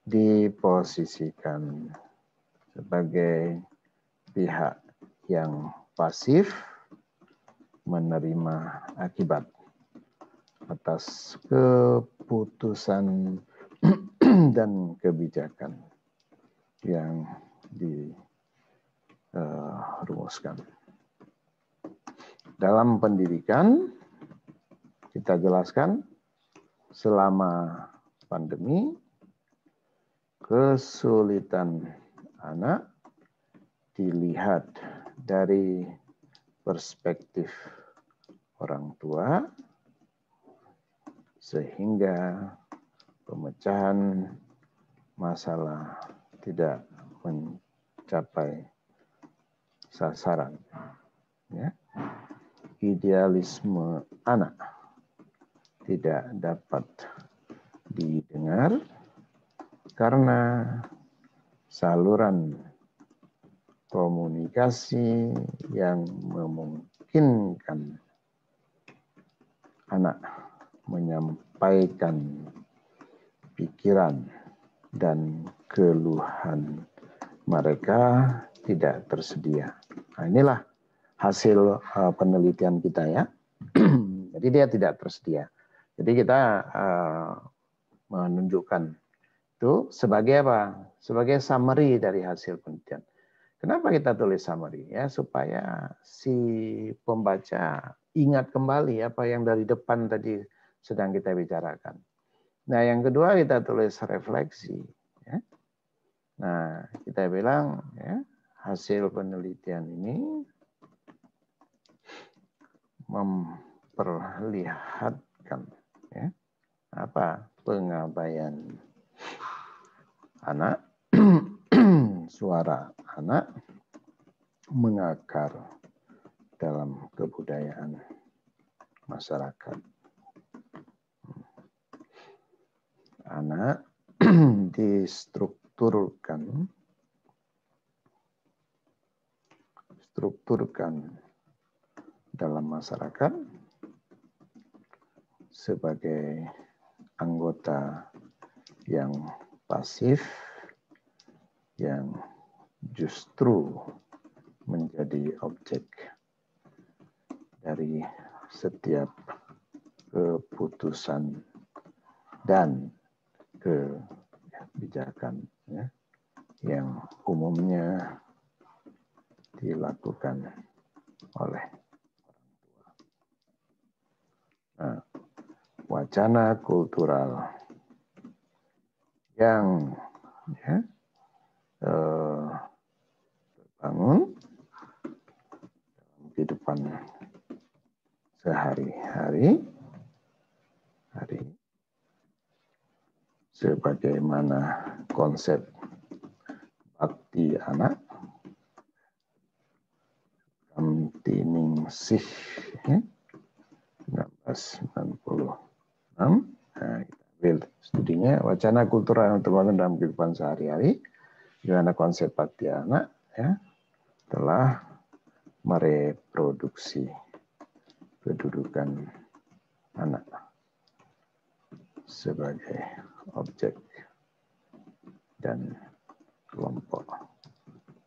diposisikan sebagai pihak yang pasif menerima akibat atas keputusan dan kebijakan yang dirumuskan. Dalam pendidikan, kita jelaskan selama pandemi, kesulitan anak dilihat dari perspektif orang tua, sehingga pemecahan masalah tidak mencapai sasaran. Ya. Idealisme anak tidak dapat didengar karena saluran komunikasi yang memungkinkan anak menyampaikan pikiran dan keluhan mereka tidak tersedia. Nah, inilah hasil penelitian kita, ya. Jadi dia tidak tersedia. Jadi kita menunjukkan itu sebagai apa? Sebagai summary dari hasil penelitian. Kenapa kita tulis summary? Ya, supaya si pembaca ingat kembali apa yang dari depan tadi sedang kita bicarakan. Nah, yang kedua kita tulis refleksi. Ya. Nah, kita bilang, ya, hasil penelitian ini memperlihatkan, ya, apa pengabaian anak, suara anak mengakar dalam kebudayaan masyarakat. Anak distrukturkan dalam masyarakat sebagai anggota yang pasif, yang justru menjadi objek dari setiap keputusan dan kebijakan ya, yang umumnya dilakukan oleh orang tua. Nah, wacana kultural yang ya, terbangun dalam kehidupan sehari-hari, sebagaimana konsep bakti anak, Kamtiningsih, ya, 1996. Nah, kita ambil studinya wacana kultural yang terbangun dalam kehidupan sehari-hari, di mana konsep bakti anak ya, telah mereproduksi kedudukan anak sebagai objek dan kelompok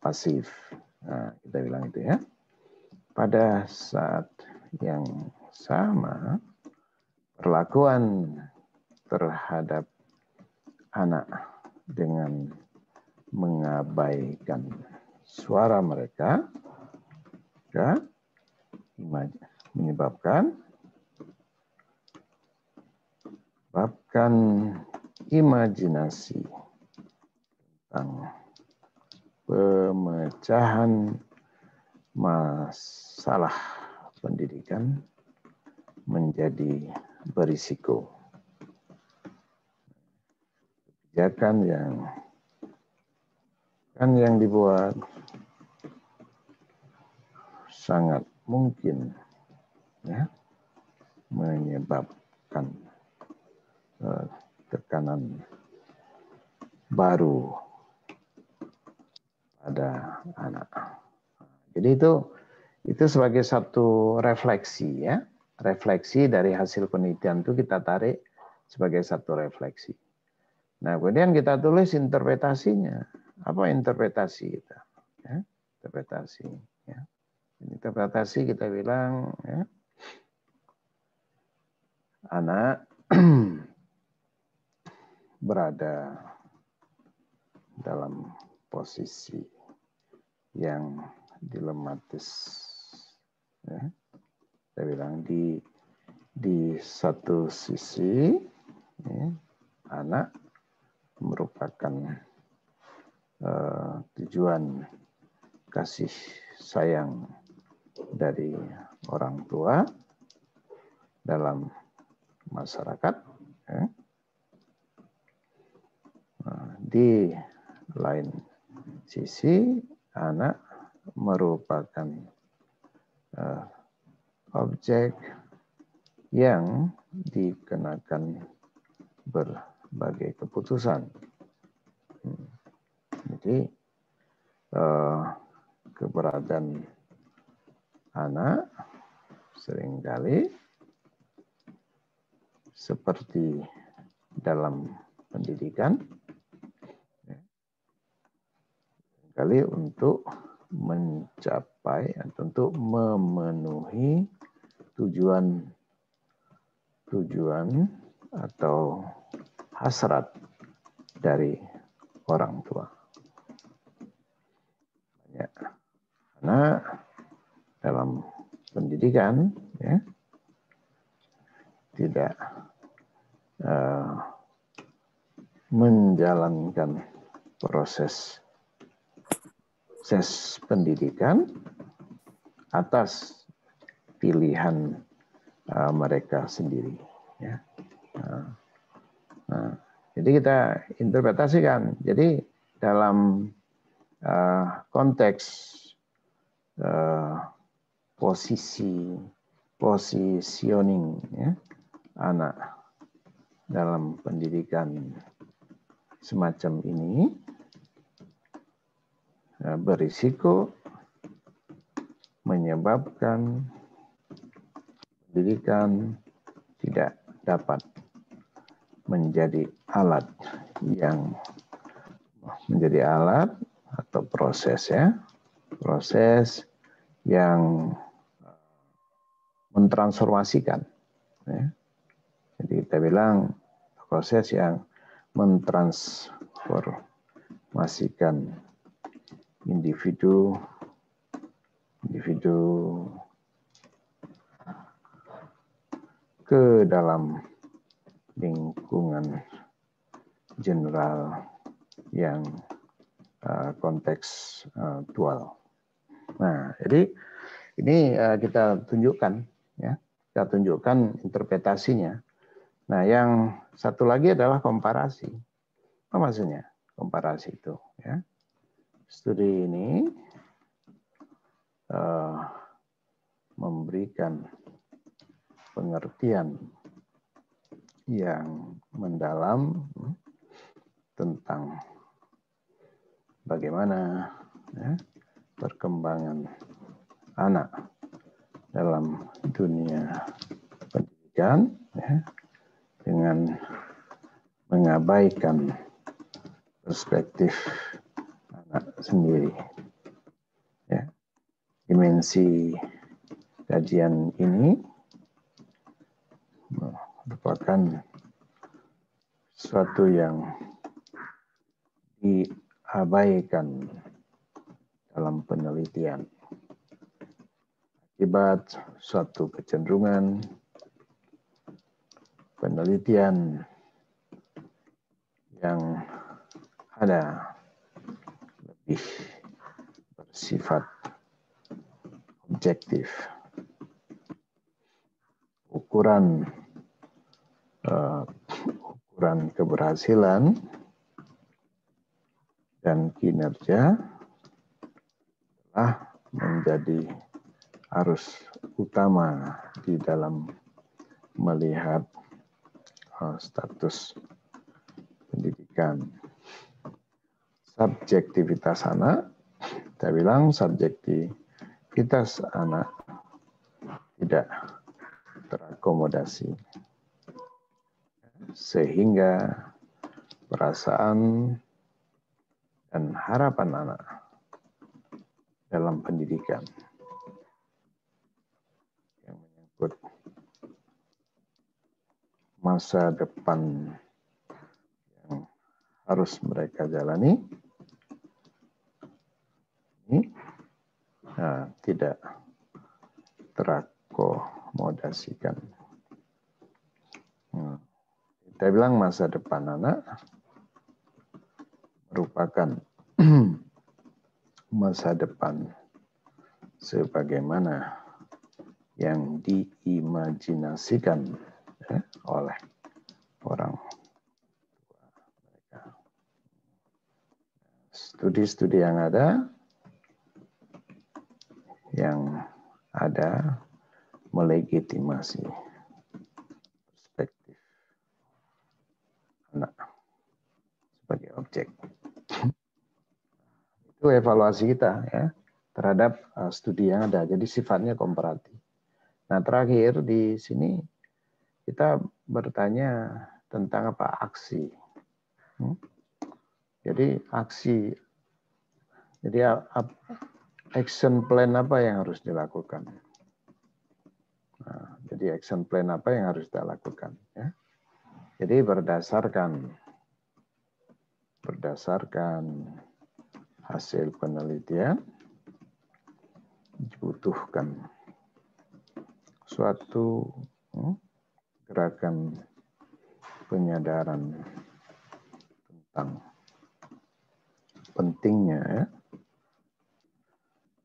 pasif. Nah, kita bilang itu ya. Pada saat yang sama, perlakuan terhadap anak dengan mengabaikan suara mereka ya, menyebabkan imajinasi tentang pemecahan masalah pendidikan menjadi berisiko. Kebijakan yang dibuat sangat mungkin ya, menyebabkan tekanan baru pada anak. Jadi itu sebagai satu refleksi ya, refleksi dari hasil penelitian itu kita tarik sebagai satu refleksi. Nah, kemudian kita tulis interpretasinya. Apa interpretasi kita? Ya, interpretasi. Ya. Interpretasi kita bilang ya, anak berada dalam posisi yang dilematis. Ya. Saya bilang di satu sisi ya, anak merupakan tujuan kasih sayang dari orang tua dalam masyarakat. Ya. Nah, di lain sisi anak merupakan objek yang dikenakan berbagai keputusan. Jadi keberadaan anak seringkali seperti dalam pendidikan, kali untuk mencapai atau untuk memenuhi tujuan atau hasrat dari orang tua. Ya. Karena dalam pendidikan ya, tidak menjalankan proses pendidikan atas pilihan mereka sendiri. Ya. Nah, Jadi kita interpretasikan. Jadi dalam konteks positioning ya, anak dalam pendidikan semacam ini berisiko menyebabkan pendidikan tidak dapat menjadi alat atau proses yang mentransformasikan. Ya. Jadi kita bilang proses yang mentransformasikan individu ke dalam lingkungan general yang kontekstual. Nah, jadi ini kita tunjukkan, ya, kita tunjukkan interpretasinya. Nah, yang satu lagi adalah komparasi. Apa maksudnya komparasi itu? Ya, studi ini memberikan pengertian yang mendalam tentang bagaimana ya, perkembangan anak dalam dunia pendidikan ya, dengan mengabaikan perspektif anak sendiri. Ya. Dimensi kajian ini merupakan sesuatu yang diabaikan dalam penelitian akibat suatu kecenderungan penelitian yang ada lebih bersifat objektif. Ukuran keberhasilan dan kinerja telah menjadi arus utama di dalam melihat status pendidikan. Subjektivitas anak, kita bilang subjektivitas anak tidak terakomodasi, sehingga perasaan dan harapan anak dalam pendidikan yang menyangkut masa depan yang harus mereka jalani ini tidak terakomodasikan. Kita bilang masa depan anak merupakan masa depan sebagaimana yang diimajinasikan ya, oleh orang tua mereka. Studi-studi yang ada melegitimasi perspektif anak sebagai objek. Itu evaluasi kita ya terhadap studi yang ada. Jadi sifatnya komparatif. Nah, terakhir di sini kita bertanya tentang apa aksi. Jadi aksi. Jadi action plan apa yang harus dilakukan? Nah, jadi action plan apa yang harus kita lakukan? Ya. Jadi berdasarkan hasil penelitian dibutuhkan suatu gerakan penyadaran tentang pentingnya ya,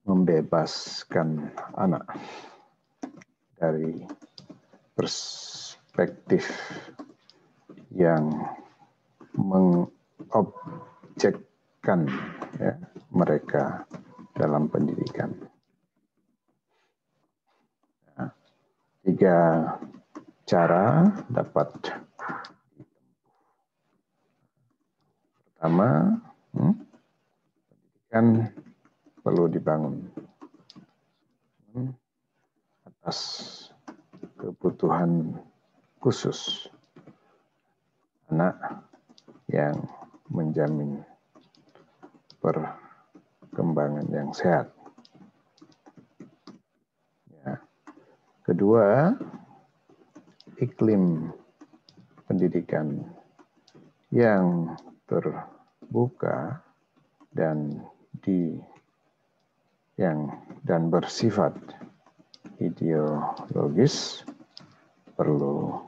membebaskan anak dari perspektif yang mengobjekkan ya, mereka dalam pendidikan. Nah, 3 cara dapat pertama, pendidikan perlu dibangun atas kebutuhan khusus anak yang menjamin perkembangan yang sehat. Ya. Kedua, iklim pendidikan yang terbuka dan bersifat ideologis perlu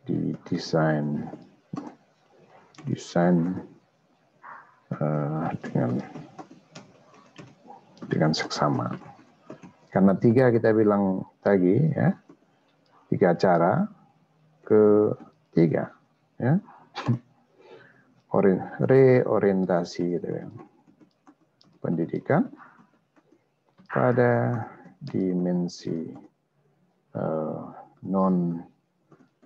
didesain dengan seksama. Karena 3 kita bilang tadi ya, 3 cara. Ketiga ya, reorientasi pendidikan pada dimensi non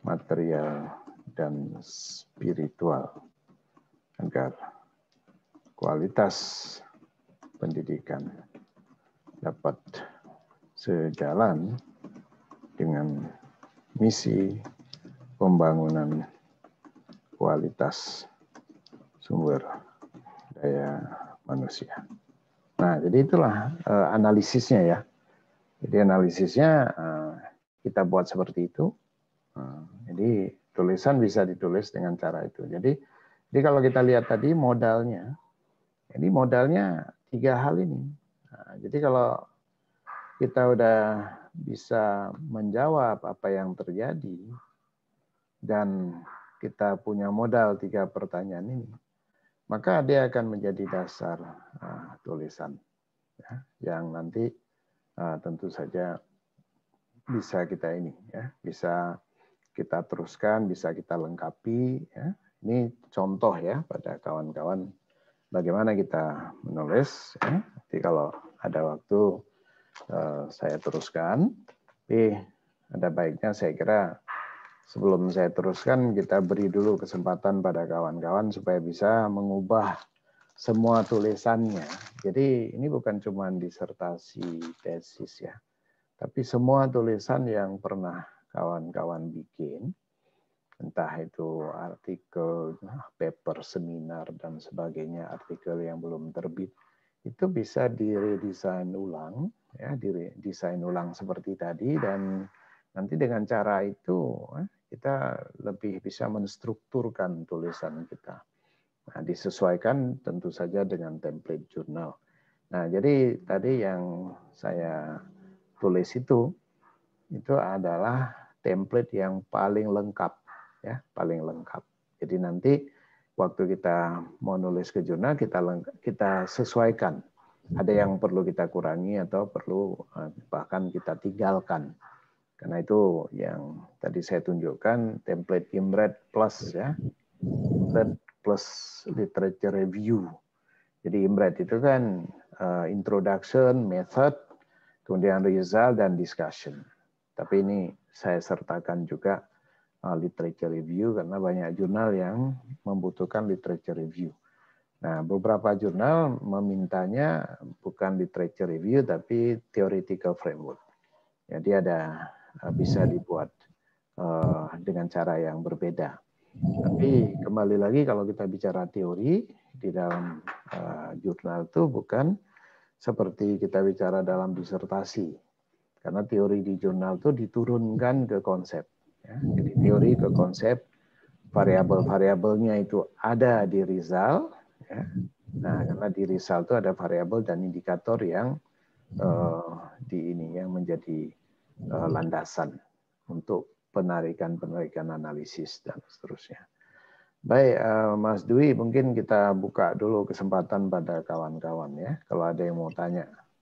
material dan spiritual agar kualitas pendidikan dapat sejalan dengan misi pembangunan kualitas sumber daya manusia. Nah, jadi itulah analisisnya ya. Jadi analisisnya kita buat seperti itu. Jadi tulisan bisa ditulis dengan cara itu. Jadi kalau kita lihat tadi modalnya, ini modalnya 3 hal ini. Nah, jadi kalau kita udah bisa menjawab apa yang terjadi dan kita punya modal 3 pertanyaan ini, maka dia akan menjadi dasar tulisan ya, yang nanti tentu saja bisa kita bisa kita teruskan, bisa kita lengkapi ya. Ini contoh ya pada kawan-kawan bagaimana kita menulis ya. Nanti kalau ada waktu saya teruskan, tapi ada baiknya saya kira sebelum saya teruskan kita beri dulu kesempatan pada kawan-kawan supaya bisa mengubah semua tulisannya. Jadi ini bukan cuma disertasi tesis ya, tapi semua tulisan yang pernah kawan-kawan bikin, entah itu artikel, paper, seminar, dan sebagainya, artikel yang belum terbit, itu bisa diredesain ulang, ya, didesain ulang seperti tadi, dan nanti dengan cara itu kita lebih bisa menstrukturkan tulisan kita. Nah, disesuaikan tentu saja dengan template jurnal. Nah, jadi tadi yang saya tulis itu adalah template yang paling lengkap, ya, paling lengkap. Jadi nanti waktu kita mau nulis ke jurnal kita sesuaikan. Ada yang perlu kita kurangi atau perlu bahkan kita tinggalkan. Karena itu yang tadi saya tunjukkan template IMRED plus ya, IMRED plus literature review. Jadi IMRED itu kan introduction, method, kemudian result dan discussion. Tapi ini saya sertakan juga literature review karena banyak jurnal yang membutuhkan literature review. Nah, beberapa jurnal memintanya bukan literature review tapi theoretical framework. Jadi bisa dibuat dengan cara yang berbeda. Tapi kembali lagi kalau kita bicara teori di dalam jurnal itu bukan seperti kita bicara dalam disertasi. Karena teori di jurnal itu diturunkan ke konsep. Ya. Jadi teori ke konsep, variabel-variabelnya itu ada di result. Ya. Nah, karena di result itu ada variabel dan indikator yang yang menjadi landasan untuk penarikan analisis dan seterusnya. Baik, Mas Dwi, mungkin kita buka dulu kesempatan pada kawan-kawan ya, kalau ada yang mau tanya.